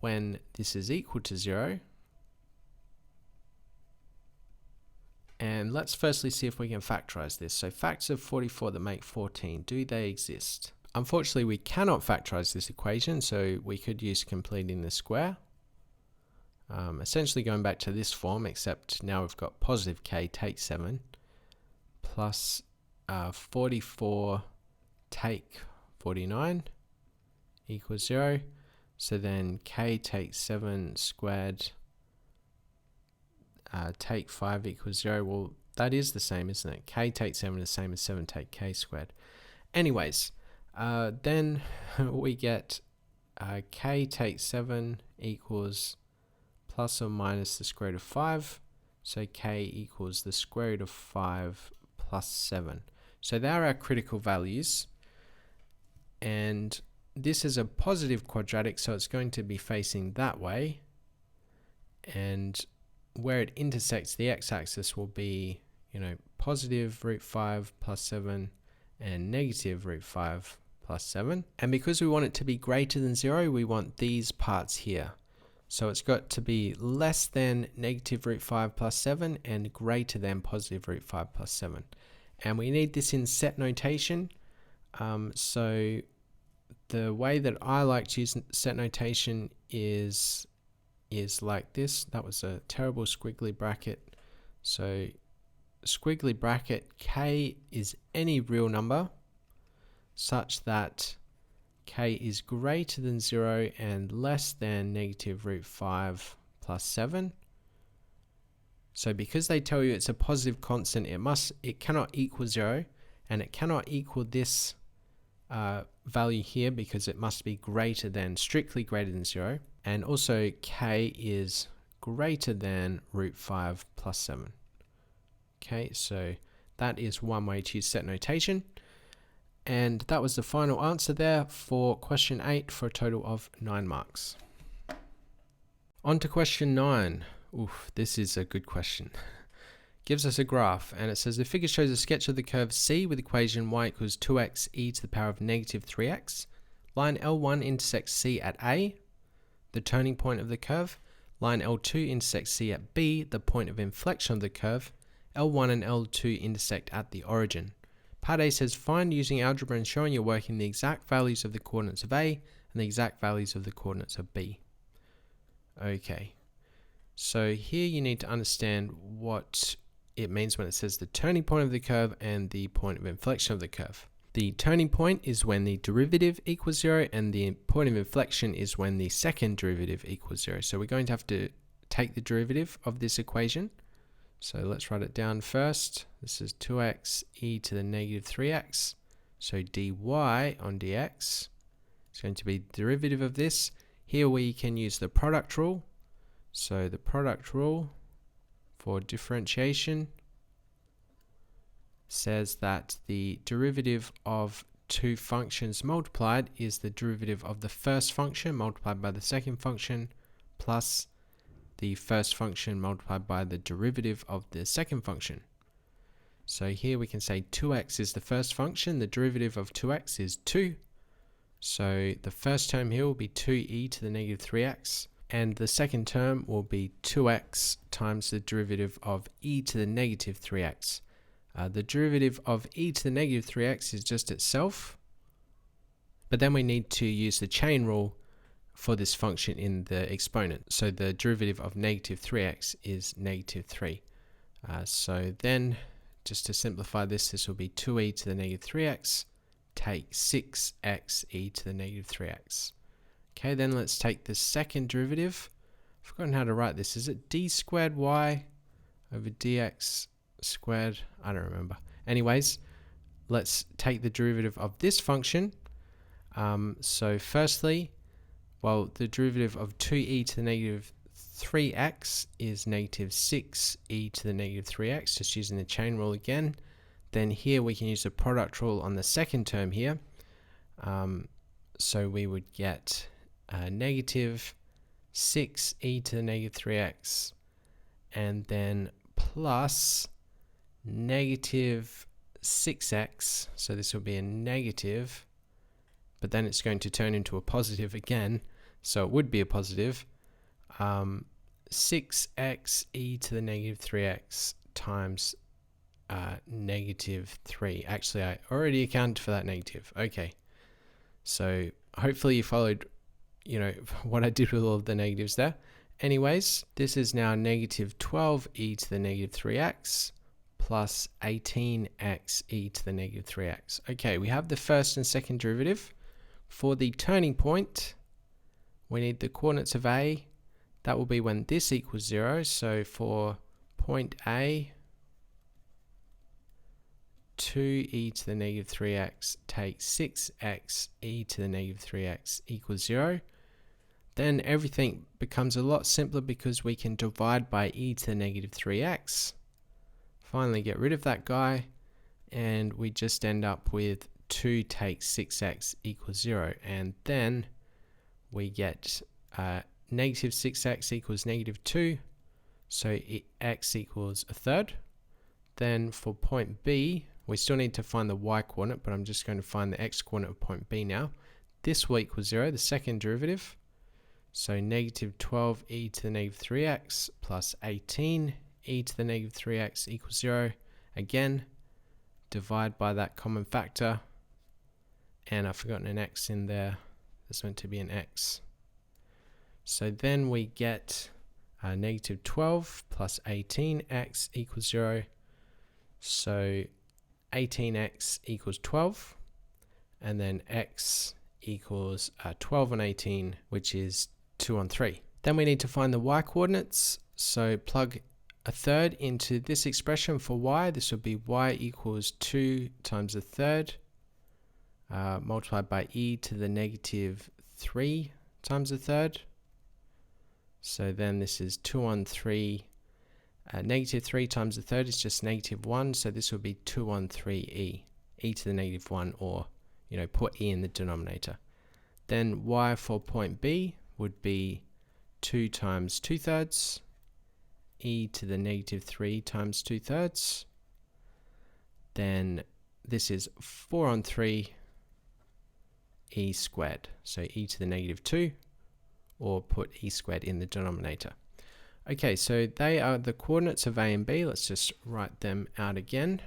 when this is equal to 0. And let's firstly see if we can factorize this. So factors of 44 that make 14, do they exist? Unfortunately, we cannot factorize this equation, so we could use completing the square. Essentially going back to this form, except now we've got positive k take 7 plus 44 take 49 equals 0. So then k take 7 squared take 5 equals 0. Well, that is the same, isn't it? K take 7 is the same as 7 take k squared. Anyways, then we get k take 7 equals plus or minus the square root of 5. So k equals the square root of 5 plus 7. So they are our critical values. And this is a positive quadratic, so it's going to be facing that way. And where it intersects the x-axis will be, you know, positive root 5 plus 7 and negative root 5 plus 7. And because we want it to be greater than 0, we want these parts here. So it's got to be less than negative root 5 plus 7 and greater than positive root 5 plus 7. And we need this in set notation. So the way that I like to use set notation is like this. That was a terrible squiggly bracket. So squiggly bracket, k is any real number such that k is greater than 0 and less than negative root 5 plus 7. So because they tell you it's a positive constant, it cannot equal 0, and it cannot equal this value here because it must be greater than, strictly greater than 0. And also k is greater than root 5 plus 7. Okay, so that is one way to use set notation. And that was the final answer there for question 8 for a total of 9 marks. On to question 9. Oof, this is a good question. Gives us a graph, and it says the figure shows a sketch of the curve C with equation y equals 2x e to the power of negative 3x. Line L1 intersects C at A, the turning point of the curve. line L2 intersects C at B, the point of inflection of the curve. L1 and L2 intersect at the origin. Part A says find using algebra and showing you're working the exact values of the coordinates of A and the exact values of the coordinates of B. Okay, so here you need to understand what it means when it says the turning point of the curve and the point of inflection of the curve. The turning point is when the derivative equals 0, and the point of inflection is when the second derivative equals 0. So we're going to have to take the derivative of this equation. So let's write it down first. This is 2x e to the negative 3x. So dy on dx is going to be the derivative of this. Here we can use the product rule. So the product rule for differentiation says that the derivative of two functions multiplied is the derivative of the first function multiplied by the second function plus the first function multiplied by the derivative of the second function. So here we can say 2x is the first function, the derivative of 2x is 2. So the first term here will be 2e to the negative 3x, and the second term will be 2x times the derivative of e to the negative 3x. The derivative of e to the negative 3x is just itself, but then we need to use the chain rule for this function in the exponent. So the derivative of negative 3x is negative 3. So then, just to simplify this will be 2e to the negative 3x, take 6x e to the negative 3x. Okay, then let's take the second derivative. I've forgotten how to write this. Is it d squared y over dx squared? I don't remember. Anyways, let's take the derivative of this function. So firstly, well, the derivative of 2e to the negative 3x is negative 6e to the negative 3x, just using the chain rule again. Then here we can use the product rule on the second term here. So we would get negative 6e to the negative 3x, and then plus negative 6x, so this will be a negative, but then it's going to turn into a positive again, so it would be a positive, 6x e to the negative 3x times negative 3. Actually, I already accounted for that negative. Okay, so hopefully you followed, what I did with all of the negatives there. Anyways, this is now negative 12e to the negative 3x plus 18x e to the negative 3x. Okay, we have the first and second derivative. For the turning point, we need the coordinates of A. That will be when this equals 0. So for point A, 2e to the negative 3x takes 6x e to the negative 3x equals 0. Then everything becomes a lot simpler because we can divide by e to the negative 3x. Finally get rid of that guy, and we just end up with 2 takes 6x equals 0. And then we get negative 6x equals negative 2, so x equals a third. Then for point B, we still need to find the y coordinate, but I'm just going to find the x coordinate of point B now. This will equal 0, the second derivative. So negative 12e to the negative 3x plus 18e to the negative 3x equals 0. Again, divide by that common factor. And I've forgotten an x in there. There's meant to be an x. So then we get negative 12 plus 18x equals 0. So 18x equals 12. And then x equals 12 on 18, which is 2 on 3. Then we need to find the y coordinates. So plug a third into this expression for y. This would be y equals 2 times a third multiplied by e to the negative 3 times a third. So then this is 2 on 3. Negative 3 times a third is just negative 1. So this would be 2 on 3e, e to the negative 1, or put e in the denominator. Then y for point B would be 2 times 2/3, e to the negative 3 times 2/3. Then this is 4 on 3 e squared, so e to the negative 2, or put e squared in the denominator. Okay, so they are the coordinates of A and B. Let's just write them out again.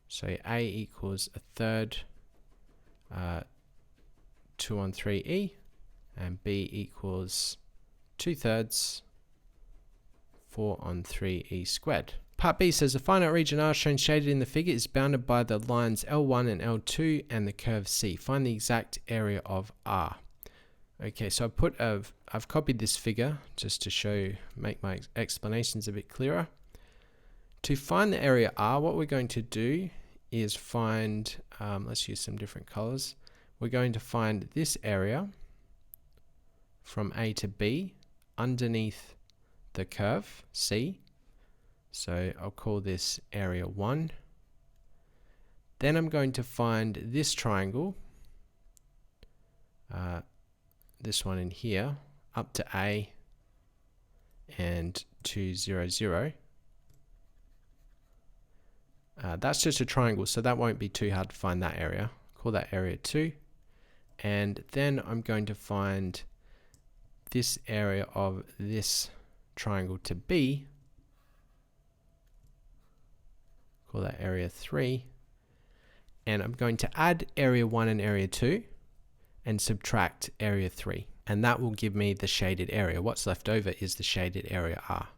So A equals a third 2 on 3e, and B equals 2/3 4 on 3e squared. Part B says the finite region R shown shaded in the figure is bounded by the lines L1 and L2 and the curve C. Find the exact area of R. Okay, so I've copied this figure just to make my explanations a bit clearer. To find the area R, what we're going to do is find, let's use some different colors. We're going to find this area from A to B underneath the curve C. So I'll call this area 1. Then I'm going to find this triangle, this one in here, up to A and 2, 0, 0. That's just a triangle, so that won't be too hard to find that area. Call that area 2. And then I'm going to find this area of this triangle to B. Call that area 3. And I'm going to add area 1 and area 2 and subtract area 3. And that will give me the shaded area. What's left over is the shaded area R.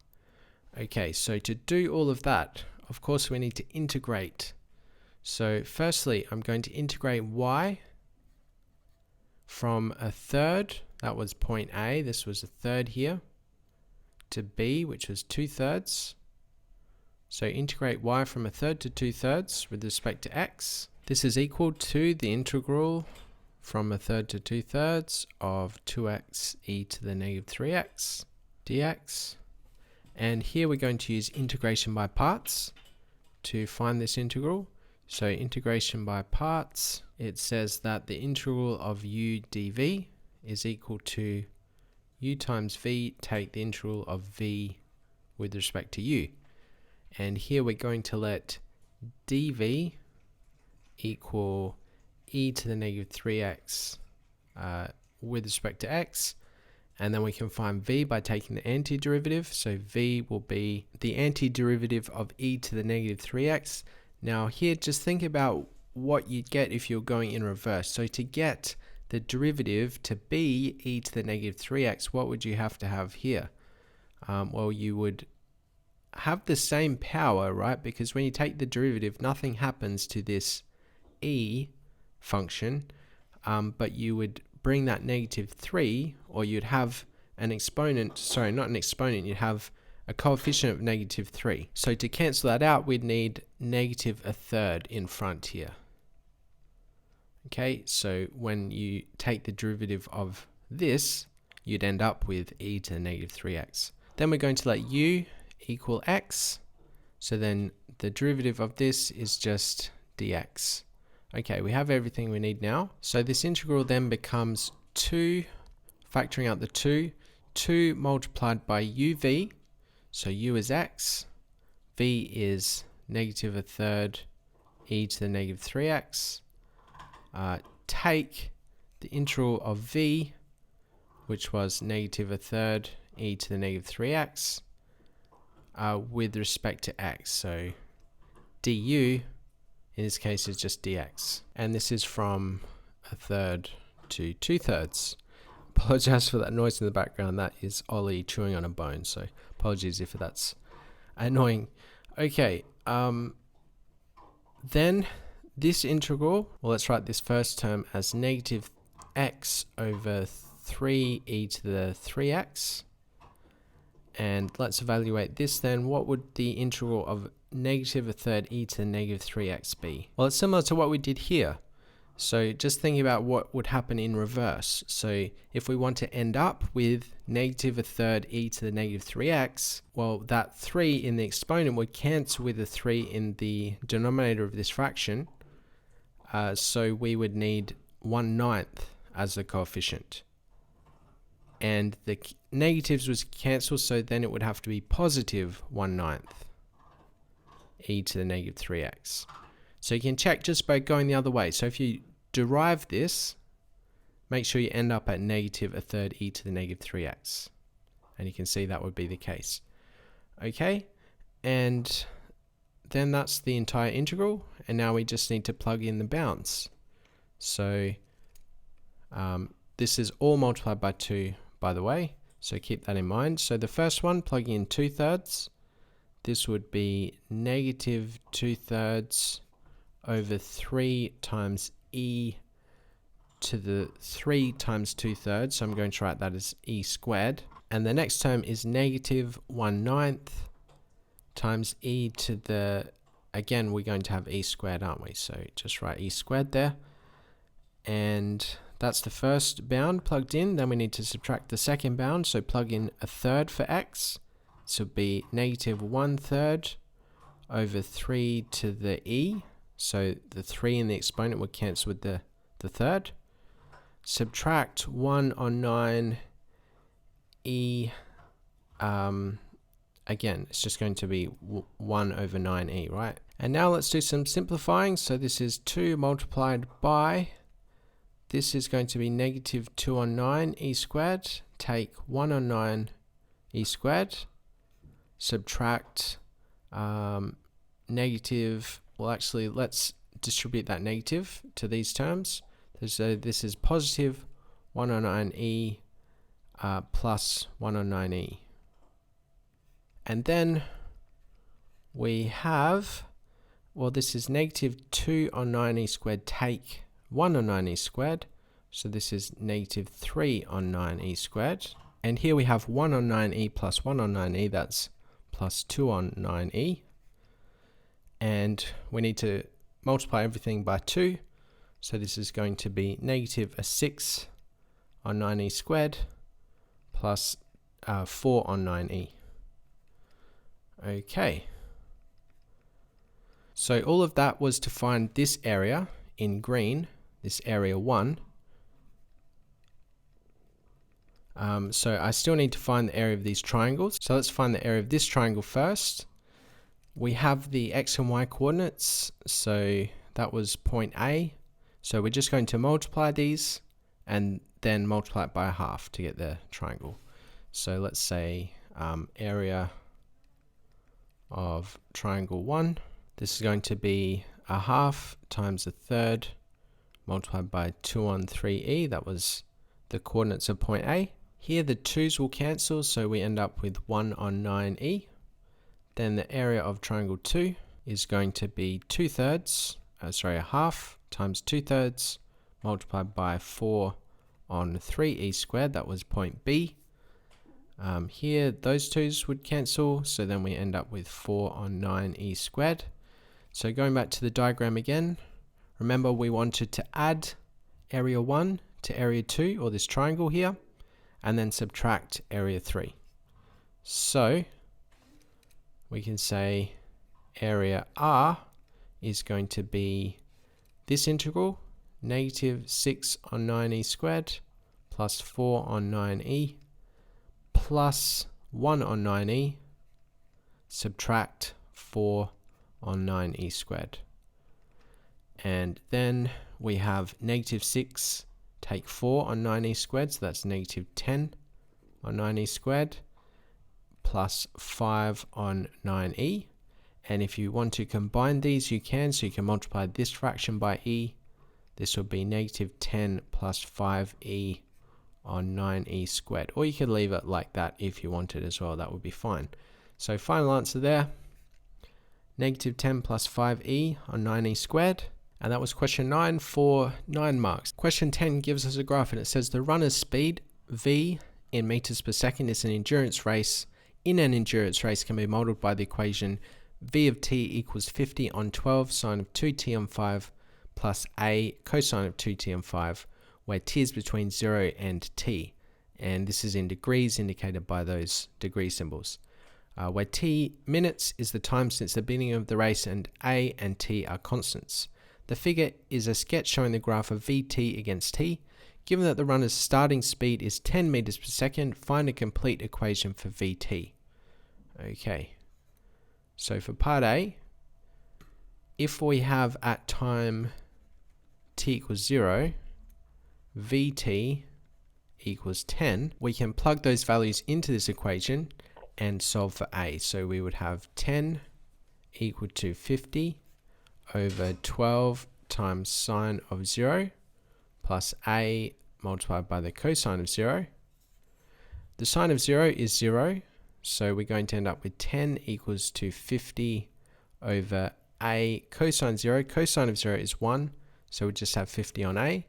Okay, so to do all of that, of course, we need to integrate. So firstly, I'm going to integrate y from a third, that was point A, this was a third here, to B, which was 2/3. So integrate y from a third to 2/3 with respect to x. This is equal to the integral from a third to 2/3 of 2x e to the negative 3x dx. And here we're going to use integration by parts to find this integral. So integration by parts, it says that the integral of u dv is equal to u times v, take the integral of v with respect to u. And here we're going to let dv equal e to the negative 3x with respect to x. And then we can find v by taking the antiderivative. So v will be the antiderivative of e to the negative 3x. Now here, just think about what you'd get if you're going in reverse. So to get the derivative to be e to the negative 3x, what would you have to have here? Well, you would have the same power, right? Because when you take the derivative, nothing happens to this e function, but you would bring that negative 3, or you'd have an exponent, sorry, not an exponent, you'd have a coefficient of negative 3. So to cancel that out, we'd need negative a third in front here. Okay, so when you take the derivative of this, you'd end up with e to the negative 3x. Then we're going to let u equal x. So then the derivative of this is just dx. Okay, we have everything we need now. So this integral then becomes 2, factoring out the 2 multiplied by uv. So u is x, v is negative a third e to the negative 3x. Take the integral of v, which was negative a third e to the negative 3x, with respect to x. So du in this case is just dx. And this is from a third to 2/3. Apologize for that noise in the background. That is Ollie chewing on a bone. So apologies if that's annoying. Okay. Then this integral, well, let's write this first term as negative x over 3 e to the 3x. And let's evaluate this then. What would the integral of negative a third e to the negative 3x be? Well, it's similar to what we did here. So just thinking about what would happen in reverse. So if we want to end up with negative a third e to the negative 3x, well, that 3 in the exponent would cancel with the 3 in the denominator of this fraction. So we would need 1/9 as the coefficient. And the negatives was cancelled, so then it would have to be positive 1/9 e to the negative 3x. So you can check just by going the other way. So if you derive this, make sure you end up at negative a third e to the negative 3x. And you can see that would be the case. Okay, and then that's the entire integral, and now we just need to plug in the bounds. So this is all multiplied by 2, by the way, so keep that in mind. So the first one, plugging in 2/3, this would be negative 2/3 over 3 times e to the 3 times 2/3, so I'm going to write that as e squared. And the next term is negative 1/9 times e to the, again, we're going to have e squared, aren't we? So just write e squared there. And that's the first bound plugged in. Then we need to subtract the second bound. So plug in 1/3 for x. This would be negative 1/3 over 3 to the e. So the 3 in the exponent would cancel with the third. Subtract 1 on 9 e. Again, it's just going to be 1 over 9e, right? And now let's do some simplifying. So this is 2 multiplied by, this is going to be negative 2 on 9 e squared. Take 1 on 9 e squared. Subtract negative, well actually let's distribute that negative to these terms. So this is positive 1 on 9e plus 1 on 9e. And then we have, well, this is negative 2 on 9e squared take 1 on 9e squared. So this is negative 3 on 9e squared. And here we have 1 on 9e plus 1 on 9e, that's plus 2 on 9e. And we need to multiply everything by 2. So this is going to be negative 6 on 9e squared plus 4 on 9e. Okay. So all of that was to find this area in green, this area 1. So I still need to find the area of these triangles. So let's find the area of this triangle first. We have the x and y coordinates, so that was point A. So we're just going to multiply these and then multiply it by 1/2 to get the triangle. So let's say area of triangle 1. This is going to be 1/2 times 1/3 multiplied by 2 on 3e. That was the coordinates of point A. Here the 2's will cancel, so we end up with 1 on 9e. Then the area of triangle 2 is going to be 1/2 times 2/3 multiplied by 4 on 3e squared. That was point B. Here those 2's would cancel, so then we end up with 4 on 9e squared. So going back to the diagram again, remember we wanted to add area 1 to area 2, or this triangle here, and then subtract area 3. So we can say area R is going to be this integral, negative 6 on 9e squared plus 4 on 9e plus 1 on 9e, subtract 4 on 9e squared. And then we have negative 6 take 4 on 9e squared, so that's negative 10 on 9e squared plus 5 on 9e. And if you want to combine these, you can. So you can multiply this fraction by e. This would be negative 10 plus 5e on 9e squared. Or you could leave it like that if you wanted as well. That would be fine. So final answer there, negative 10 plus 5e on 9e squared. And that was question 9 for 9 marks. Question 10 gives us a graph, and it says the runner's speed, v, in meters per second is an endurance race. In an endurance race can be modeled by the equation v of t equals 50 on 12 sine of 2t on 5 plus a cosine of 2t on 5, where t is between 0 and t. And this is in degrees indicated by those degree symbols. Where t minutes is the time since the beginning of the race, and a and t are constants. The figure is a sketch showing the graph of vt against t. Given that the runner's starting speed is 10 meters per second, find a complete equation for vt. Okay, so for part A, if we have at time t equals 0, vt equals 10, we can plug those values into this equation and solve for a. So we would have 10 equal to 50 over 12 times sine of 0 plus a multiplied by the cosine of 0. The sine of 0 is 0, so we're going to end up with 10 equals to 50 over a cosine 0. Cosine of 0 is 1, so we just have 50 on a.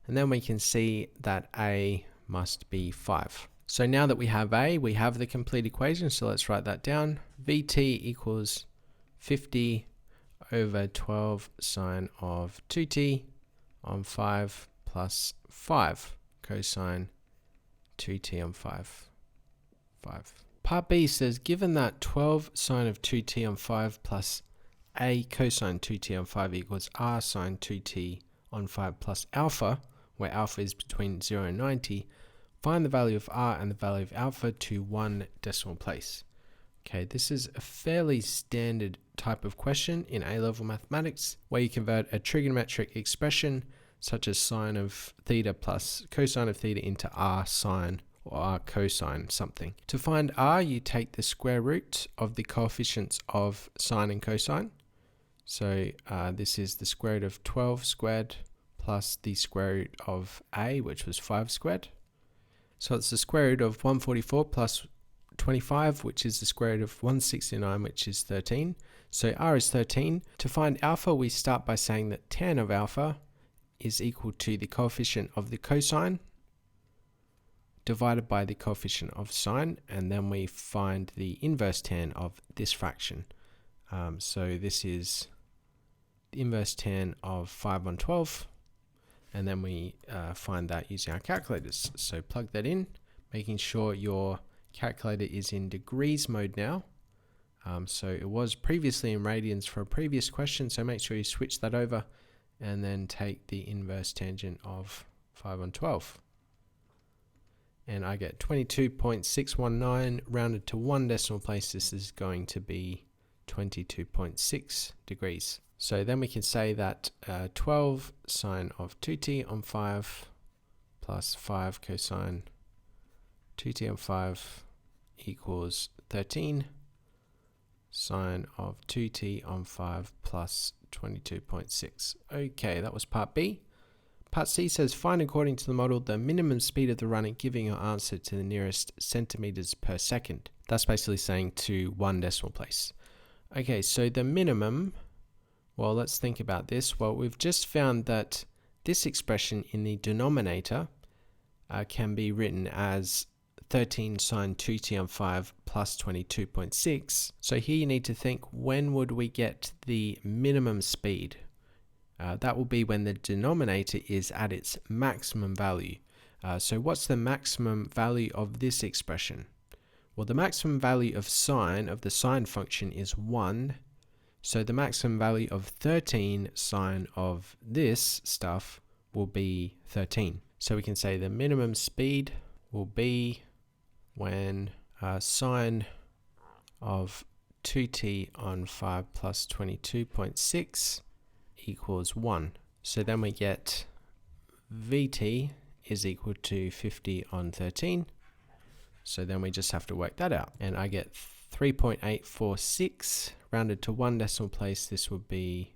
And then we can see that a must be 5. So now that we have a, we have the complete equation, so let's write that down. Vt equals 50 over 12 sine of 2t on 5 plus 5 cosine 2t on 5. Part B says, given that 12 sine of 2t on 5 plus a cosine 2t on 5 equals r sine 2t on 5 plus alpha, where alpha is between 0 and 90, find the value of r and the value of alpha to one decimal place. Okay, this is a fairly standard type of question in A-level mathematics, where you convert a trigonometric expression such as sine of theta plus cosine of theta into r sine or r cosine something. To find r, you take the square root of the coefficients of sine and cosine. So this is the square root of 12 squared plus the square root of a, which was 5 squared. So it's the square root of 144 plus 25, which is the square root of 169, which is 13. So r is 13. To find alpha, we start by saying that tan of alpha is equal to the coefficient of the cosine divided by the coefficient of sine, and then we find the inverse tan of this fraction. So this is the inverse tan of 5 on 12, and then we find that using our calculators. So plug that in, making sure your calculator is in degrees mode now. So it was previously in radians for a previous question, so make sure you switch that over and then take the inverse tangent of 5 on 12. And I get 22.619 rounded to one decimal place. This is going to be 22.6 degrees. So then we can say that 12 sine of 2t on 5 plus 5 cosine 2t on 5 equals 13 sine of 2t on 5 plus 22.6. Okay, that was part B. Part C says, find according to the model the minimum speed of the runner, giving your answer to the nearest centimeters per second. That's basically saying to one decimal place. Okay, so the minimum, well, let's think about this. Well, we've just found that this expression in the denominator can be written as 13 sine 2t on 5 plus 22.6. So here you need to think, when would we get the minimum speed? That will be when the denominator is at its maximum value. So what's the maximum value of this expression? Well, the maximum value of sine of the sine function is 1. So the maximum value of 13 sine of this stuff will be 13. So we can say the minimum speed will be when sine of 2t on 5 plus 22.6 equals 1. So then we get Vt is equal to 50 on 13. So then we just have to work that out. And I get 3.846 rounded to one decimal place. This would be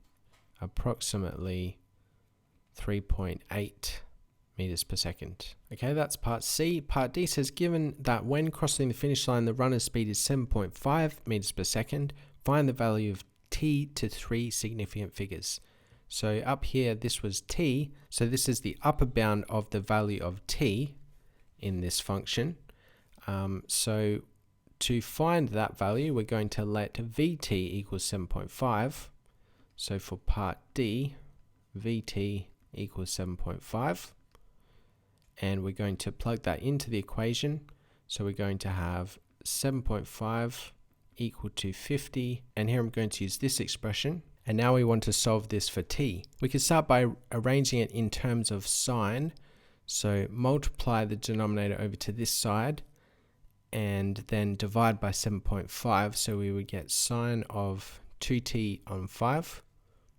approximately 3.8 meters per second. Okay, that's part C. Part D says, given that when crossing the finish line, the runner's speed is 7.5 meters per second, find the value of t to 3 significant figures. So up here, this was t. So this is the upper bound of the value of t in this function. So to find that value, we're going to let Vt equals 7.5. So for part D, Vt equals 7.5. And we're going to plug that into the equation. So we're going to have 7.5 equal to 50. And here I'm going to use this expression. And now we want to solve this for t. We can start by arranging it in terms of sine. So multiply the denominator over to this side and then divide by 7.5. So we would get sine of 2t on 5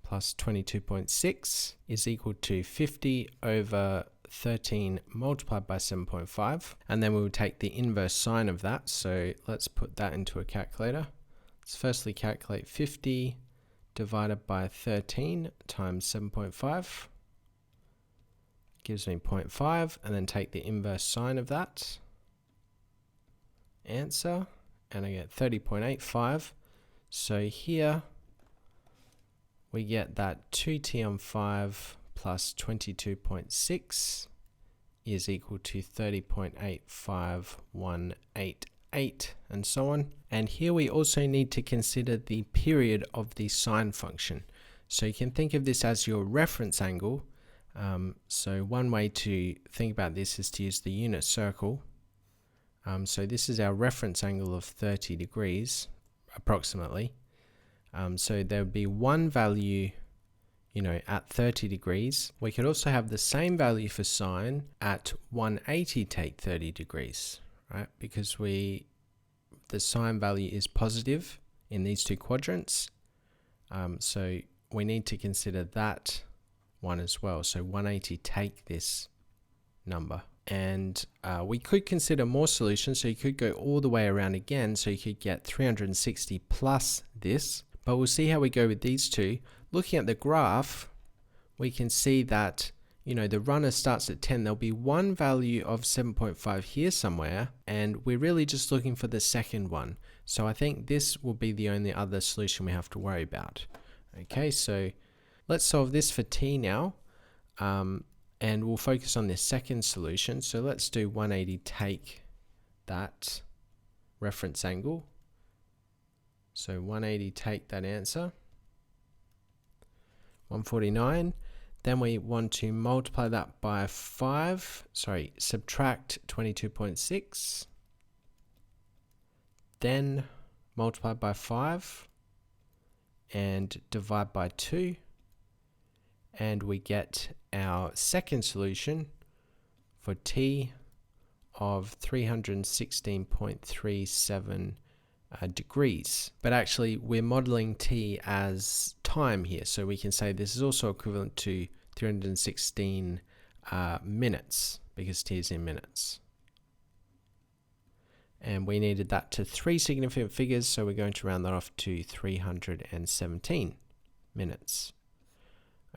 plus 22.6 is equal to 50 over 13 multiplied by 7.5, and then we will take the inverse sine of that. So let's put that into a calculator. Let's firstly calculate 50 divided by 13 times 7.5 gives me 0.5, and then take the inverse sine of that. Answer, and I get 30.85. So here we get that 2t on 5 plus 22.6 is equal to 30.85188, and so on. And here we also need to consider the period of the sine function. So you can think of this as your reference angle. So one way to think about this is to use the unit circle. So this is our reference angle of 30 degrees, approximately. So there would be one value, at 30 degrees. We could also have the same value for sine at 180 take 30 degrees, right? Because the sine value is positive in these two quadrants. So we need to consider that one as well. So 180 take this number. And we could consider more solutions. So you could go all the way around again. So you could get 360 plus this. But we'll see how we go with these two. Looking at the graph, we can see that, the runner starts at 10. There'll be one value of 7.5 here somewhere, and we're really just looking for the second one. So I think this will be the only other solution we have to worry about. Okay, so let's solve this for t now, and we'll focus on this second solution. So let's do 180 take that reference angle. So 180 take that answer, 149. Then we want to multiply that by subtract 22.6. Then multiply by 5 and divide by 2. And we get our second solution for t of 316.37 degrees. But actually we're modeling t as time here, so we can say this is also equivalent to 316 minutes, because t is in minutes. And we needed that to 3 significant figures, so we're going to round that off to 317 minutes.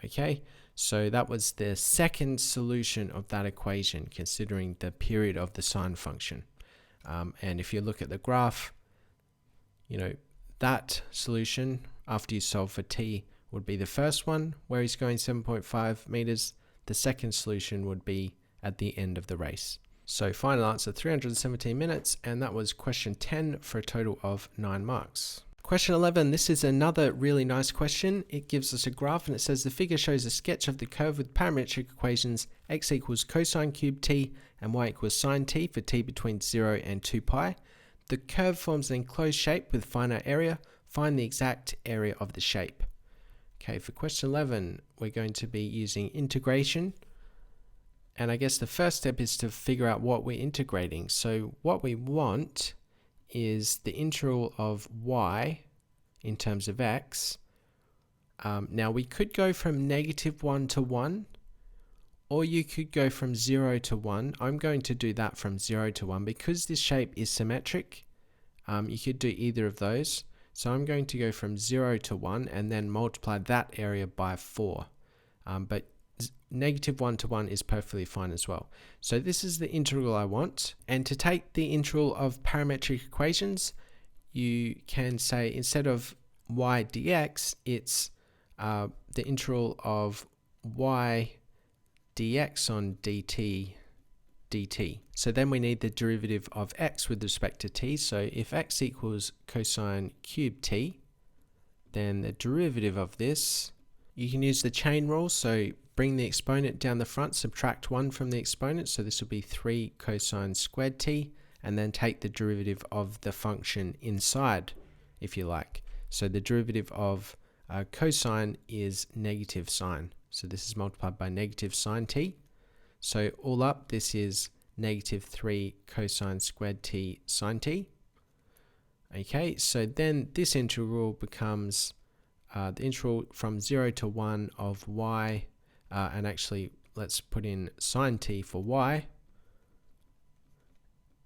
Okay, so that was the second solution of that equation, considering the period of the sine function. And if you look at the graph, that solution after you solve for t would be the first one where he's going 7.5 meters. The second solution would be at the end of the race. So final answer 317 minutes, and that was question 10 for a total of 9 marks. Question 11, this is another really nice question. It gives us a graph and it says the figure shows a sketch of the curve with parametric equations x equals cosine cube t and y equals sine t for t between 0 and 2 pi. The curve forms an enclosed shape with finite area. Find the exact area of the shape. Okay, for question 11, we're going to be using integration. And I guess the first step is to figure out what we're integrating. So what we want is the integral of y in terms of x. Now we could go from -1 to 1, or you could go from 0 to 1. I'm going to do that from 0 to 1 because this shape is symmetric. You could do either of those. So I'm going to go from 0 to 1 and then multiply that area by 4. But -1 to 1 is perfectly fine as well. So this is the integral I want. And to take the integral of parametric equations, you can say instead of y dx, it's the integral of y dx on dt. So then we need the derivative of x with respect to t. So if x equals cosine cube t, then the derivative of this, you can use the chain rule. So bring the exponent down the front, subtract 1 from the exponent. So this will be 3 cosine squared t, and then take the derivative of the function inside, if you like. So the derivative of cosine is negative sine. So this is multiplied by negative sine t. So all up, this is -3 cosine squared t sine t. Okay, so then this integral becomes the integral from 0 to 1 of y, and actually let's put in sine t for y,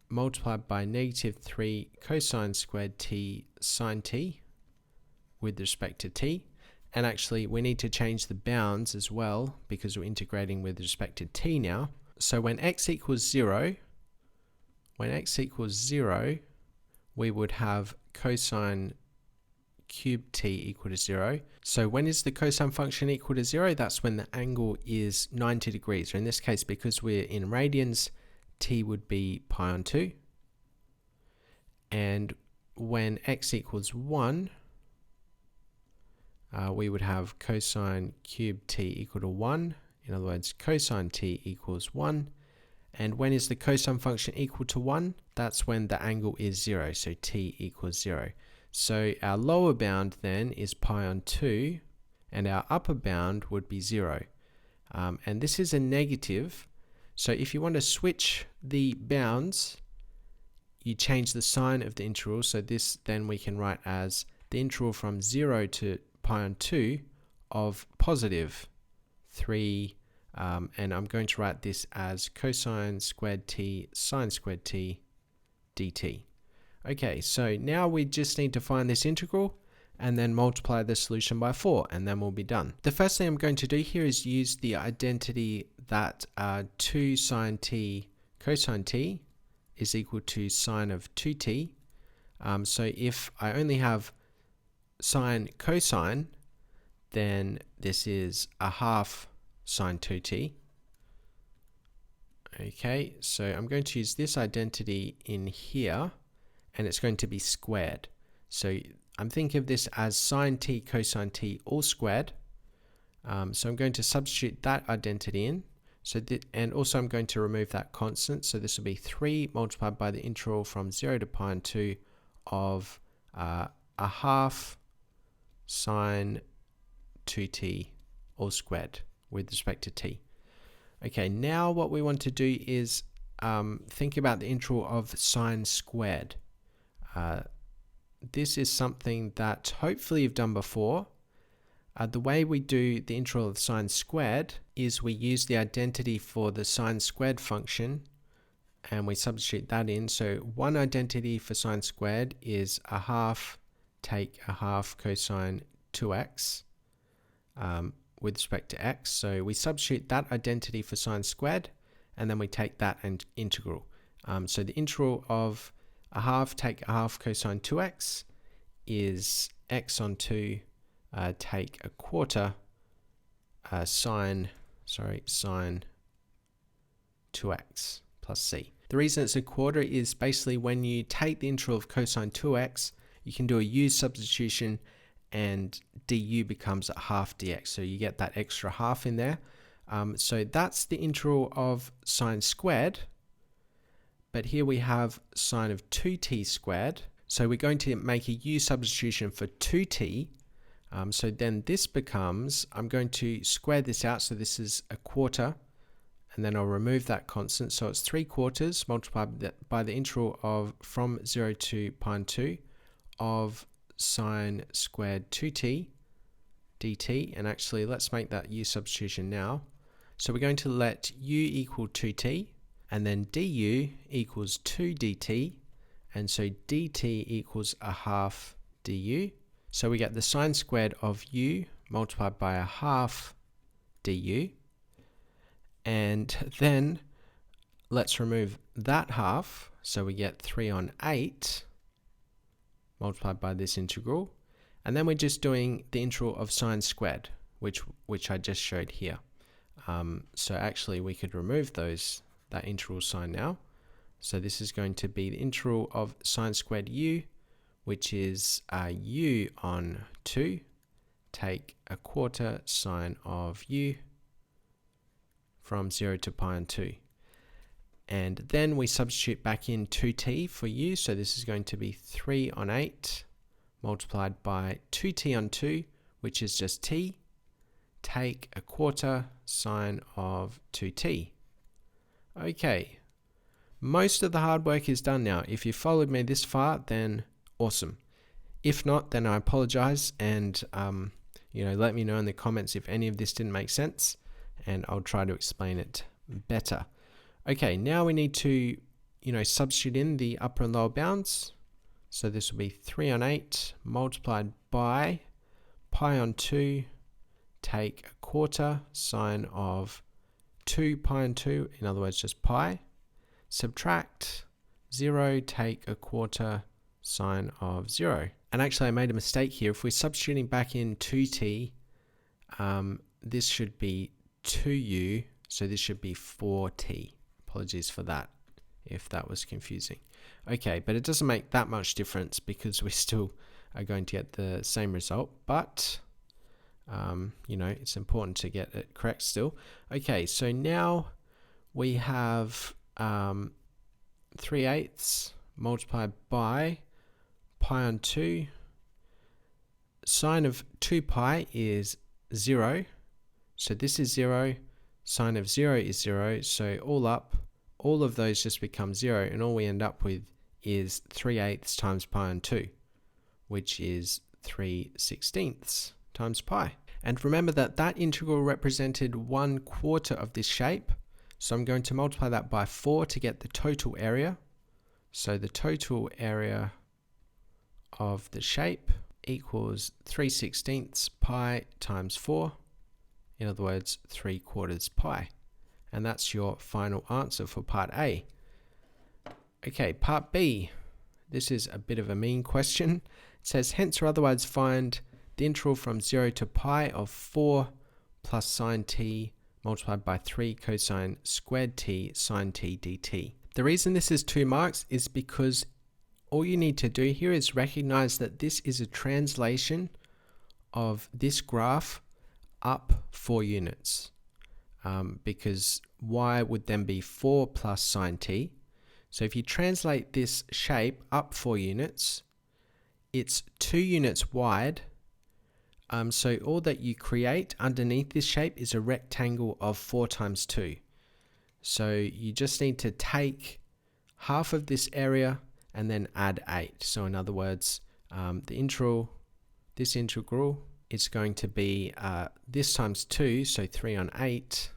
multiplied by -3 cosine squared t sine t with respect to t. And actually we need to change the bounds as well because we're integrating with respect to t now. So when x equals 0, we would have cosine cube t equal to 0. So when is the cosine function equal to 0? That's when the angle is 90 degrees. Or in this case, because we're in radians, t would be pi on 2. And when x equals 1, we would have cosine cube t equal to 1. In other words, cosine t equals 1. And when is the cosine function equal to 1? That's when the angle is 0, so t equals 0. So our lower bound then is pi on 2, and our upper bound would be 0. And this is a negative, so if you want to switch the bounds, you change the sign of the integral. So this then we can write as the integral from 0 to pi on 2 of positive 3, and I'm going to write this as cosine squared t sine squared t dt. Okay, so now we just need to find this integral and then multiply the solution by 4, and then we'll be done. The first thing I'm going to do here is use the identity that 2 sine t cosine t is equal to sine of 2t. So if I only have sine cosine, then this is a half sine 2t. Okay, so I'm going to use this identity in here, and it's going to be squared. So I'm thinking of this as sine t cosine t all squared. So I'm going to substitute that identity in. And also I'm going to remove that constant. So this will be 3 multiplied by the integral from 0 to pi on 2 of a half sine 2t all squared with respect to t. Okay, now what we want to do is think about the integral of sine squared. This is something that hopefully you've done before. The way we do the integral of sine squared is we use the identity for the sine squared function and we substitute that in. So one identity for sine squared is a half take a half cosine 2x with respect to x. So we substitute that identity for sine squared and then we take that and integral. So the integral of a half take a half cosine 2x is x on 2 take a quarter sine 2x plus c. The reason it's a quarter is basically when you take the integral of cosine 2x, you can do a u substitution and du becomes a half dx. So you get that extra half in there. So that's the integral of sine squared. But here we have sine of 2t squared. So we're going to make a u substitution for 2t. So then this becomes, I'm going to square this out. So this is a quarter. And then I'll remove that constant. So it's 3/4 multiplied by the integral of from 0 to pi on 2 of sine squared 2t dt. And actually, let's make that u substitution now. So we're going to let u equal 2t. And then du equals 2 dt, and so dt equals a half du. So we get the sine squared of u multiplied by a half du. And then let's remove that half, so we get 3 on 8 multiplied by this integral. And then we're just doing the integral of sine squared, which I just showed here. So actually we could remove that integral sign now. So this is going to be the integral of sine squared u, which is u on 2 take a quarter sine of u from 0 to pi on 2. And then we substitute back in 2t for u, so this is going to be 3 on 8 multiplied by 2t on 2, which is just t, take a quarter sine of 2t. Okay, most of the hard work is done now. If you followed me this far, then awesome. If not, then I apologize, and let me know in the comments if any of this didn't make sense, and I'll try to explain it better. Okay, now we need to, substitute in the upper and lower bounds. So this will be 3 on 8 multiplied by pi on 2, take a quarter sine of 2 pi on 2, in other words just pi, subtract 0, take a quarter sine of 0. And actually I made a mistake here. If we're substituting back in 2t, this should be 2u, so this should be 4t. Apologies for that if that was confusing. Okay, but it doesn't make that much difference because we still are going to get the same result, but it's important to get it correct still. Okay, so now we have 3/8 multiplied by pi on 2. Sine of 2 pi is 0, so this is 0. Sine of 0 is 0, so all up, all of those just become 0, and all we end up with is 3/8 times pi on 2, which is 3/16 times pi. And remember that that integral represented 1/4 of this shape, so I'm going to multiply that by 4 to get the total area. So the total area of the shape equals 3/16 pi times 4, in other words 3/4 pi. And that's your final answer for part A. Okay, part B. This is a bit of a mean question. It says, hence or otherwise find the integral from 0 to pi of 4 plus sine t multiplied by 3 cosine squared t sine t dt. The reason this is 2 marks is because all you need to do here is recognize that this is a translation of this graph up 4 units. Because y would then be 4 plus sine t. So if you translate this shape up 4 units, it's 2 units wide. So all that you create underneath this shape is a rectangle of 4 times 2. So you just need to take half of this area and then add 8. So in other words, this integral is going to be this times 2, so 3 on 8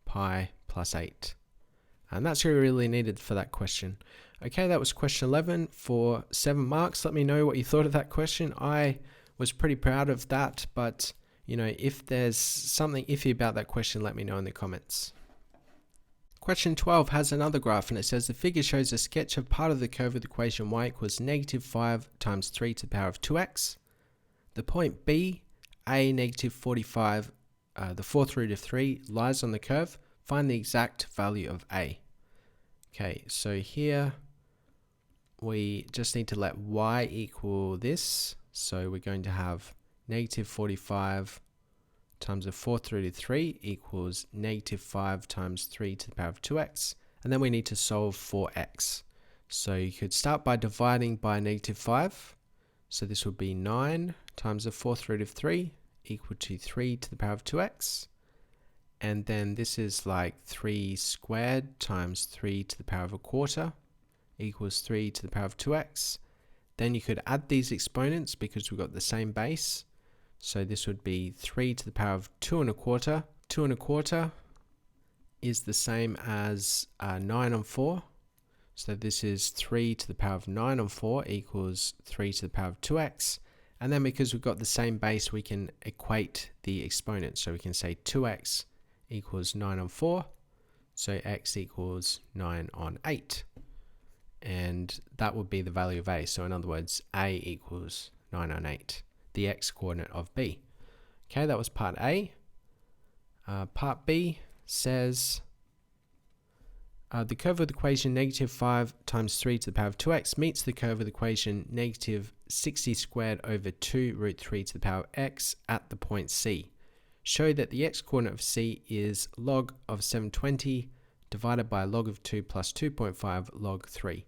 pi plus 8. And that's really needed for that question. Okay, that was question 11 for 7 marks. Let me know what you thought of that question. I was pretty proud of that, but if there's something iffy about that question, let me know in the comments. Question 12 has another graph, and it says the figure shows a sketch of part of the curve of the equation y equals -5 times 3 to the power of 2x. The point B, a -45, the 4th root of 3, lies on the curve. Find the exact value of a. Okay, so here we just need to let y equal this. So we're going to have -45 times the 4th root of 3 equals -5 times 3 to the power of 2x. And then we need to solve for x. So you could start by dividing by -5. So this would be 9 times the 4th root of 3 equal to 3 to the power of 2x. And then this is like 3 squared times 3 to the power of a quarter equals 3 to the power of 2x. Then you could add these exponents because we've got the same base. So this would be 3 to the power of 2 1/4. 2 1/4 is the same as 9 on 4. So this is 3 to the power of 9 on 4 equals 3 to the power of 2x. And then because we've got the same base, we can equate the exponents. So we can say 2x equals 9 on 4. So x equals 9 on 8. And that would be the value of a. So in other words, a equals 9 on 8, the x coordinate of b. Okay, that was part A. Part B says the curve of the equation -5 times 3 to the power of 2x meets the curve of the equation -60 squared over 2 root 3 to the power of x at the point C. Show that the x coordinate of C is log of 720 divided by log of 2 plus 2.5 log 3.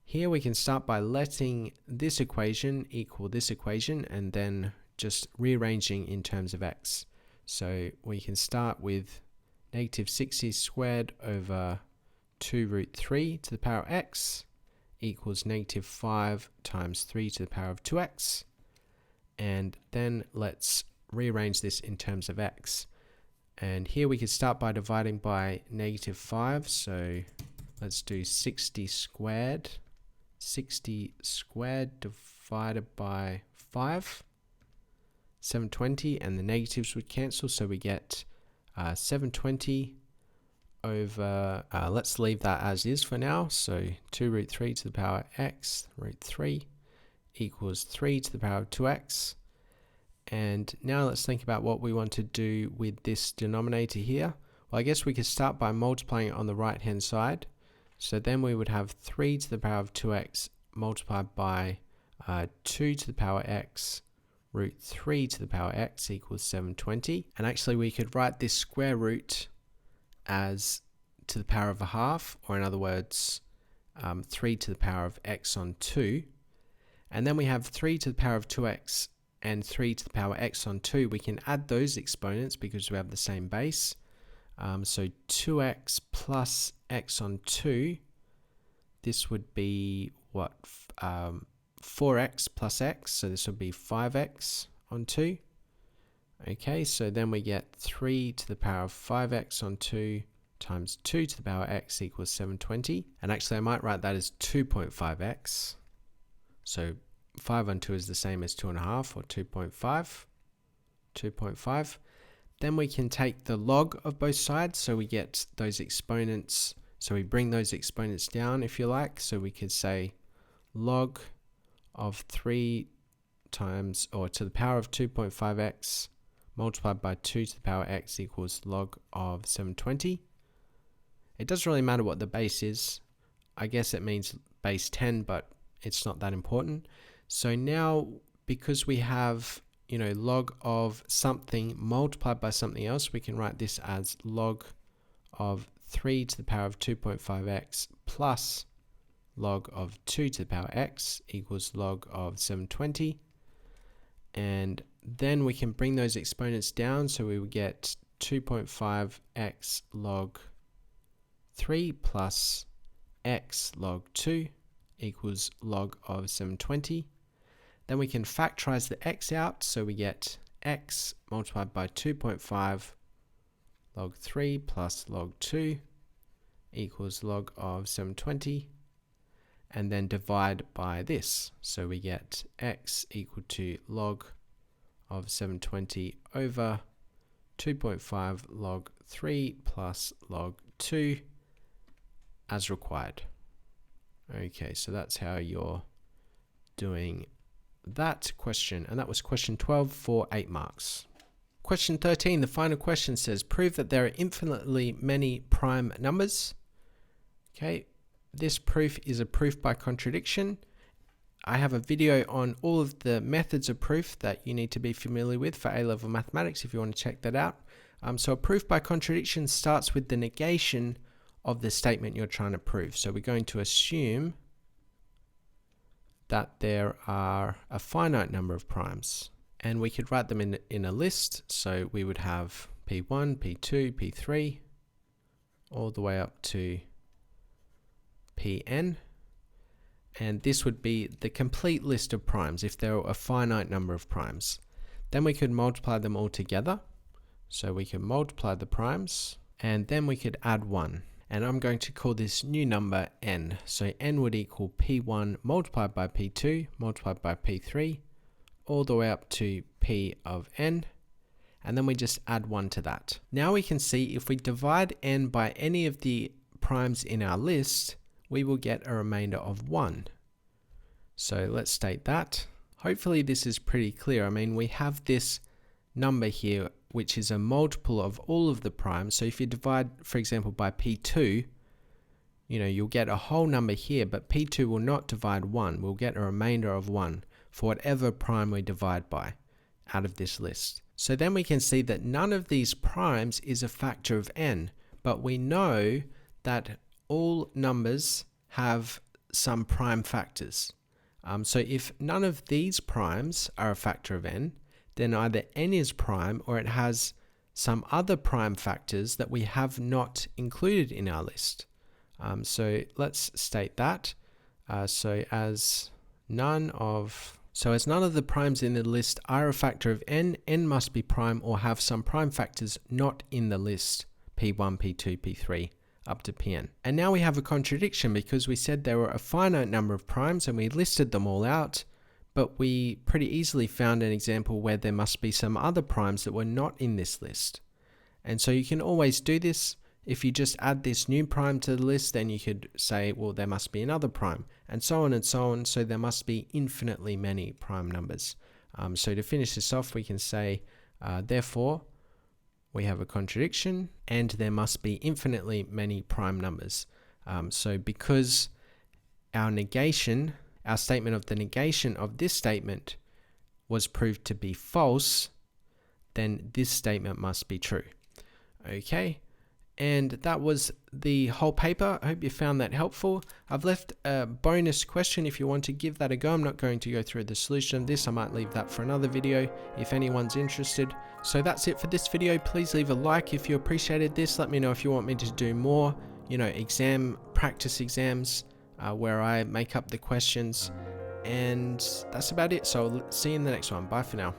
Here we can start by letting this equation equal this equation and then just rearranging in terms of x. So we can start with -60 squared over 2 root 3 to the power of x equals -5 times 3 to the power of 2x. And then let's rearrange this in terms of x. And here we could start by dividing by -5. So let's do 60 squared. 60 squared divided by 5. 720, and the negatives would cancel, so we get 720 over, let's leave that as is for now, so 2 root 3 to the power x root 3 equals 3 to the power of 2x. And now let's think about what we want to do with this denominator here. Well, I guess we could start by multiplying it on the right hand side. So then we would have 3 to the power of 2x multiplied by 2 to the power x root 3 to the power x equals 720. And actually we could write this square root as to the power of a half, or in other words 3 to the power of x on 2. And then we have 3 to the power of 2x and 3 to the power x on 2. We can add those exponents because we have the same base. So 2x plus x on 2, this would be what, 4x plus x, so this would be 5x on 2. Okay, so then we get 3 to the power of 5x on 2 times 2 to the power x equals 720. And actually I might write that as 2.5x. So 5 on 2 is the same as 2.5, or 2.5. 2.5. Then we can take the log of both sides, so we get those exponents. So we bring those exponents down, if you like. So we could say log of 3 times, or to the power of 2.5x multiplied by 2 to the power x equals log of 720. It doesn't really matter what the base is. I guess it means base 10, but it's not that important. So now, because we have, log of something multiplied by something else, we can write this as log of 3 to the power of 2.5x plus log of 2 to the power x equals log of 720. And then we can bring those exponents down, so we would get 2.5x log 3 plus x log 2 equals log of 720. Then we can factorize the x out, so we get x multiplied by 2.5 log 3 plus log 2 equals log of 720. And then divide by this, so we get x equal to log of 720 over 2.5 log 3 plus log 2 as required. Okay, so that's how you're doing that question, and that was question 12 for 8 marks. Question 13, the final question says, prove that there are infinitely many prime numbers. Okay, this proof is a proof by contradiction. I have a video on all of the methods of proof that you need to be familiar with for A-level mathematics if you want to check that out. So a proof by contradiction starts with the negation of the statement you're trying to prove. So we're going to assume that there are a finite number of primes, and we could write them in a list. So we would have P1, P2, P3, all the way up to Pn, and this would be the complete list of primes if there were a finite number of primes. Then we could multiply them all together. So we can multiply the primes, and then we could add 1. And I'm going to call this new number n. So n would equal P1 multiplied by P2 multiplied by P3 all the way up to P of n. And then we just add 1 to that. Now we can see if we divide n by any of the primes in our list, we will get a remainder of 1. So let's state that. Hopefully this is pretty clear. I mean, we have this number here, which is a multiple of all of the primes. So if you divide, for example, by P2, you'll get a whole number here, but P2 will not divide 1. We'll get a remainder of 1 for whatever prime we divide by out of this list. So then we can see that none of these primes is a factor of n, but we know that all numbers have some prime factors. So if none of these primes are a factor of n, then either n is prime or it has some other prime factors that we have not included in our list. So let's state that. So as none of So as none of the primes in the list are a factor of n, n must be prime or have some prime factors not in the list, p1, p2, p3, up to pn. And now we have a contradiction because we said there were a finite number of primes and we listed them all out, but we pretty easily found an example where there must be some other primes that were not in this list. And so you can always do this. If you just add this new prime to the list, then you could say, well, there must be another prime, and so on and so on. So there must be infinitely many prime numbers. So to finish this off, we can say, therefore, we have a contradiction, and there must be infinitely many prime numbers. So because our statement of the negation of this statement was proved to be false, then this statement must be true. Okay. And that was the whole paper. I hope you found that helpful. I've left a bonus question if you want to give that a go. I'm not going to go through the solution of this. I might leave that for another video if anyone's interested. So that's it for this video. Please leave a like if you appreciated this. Let me know if you want me to do more, practice exams where I make up the questions. And that's about it. So I'll see you in the next one. Bye for now.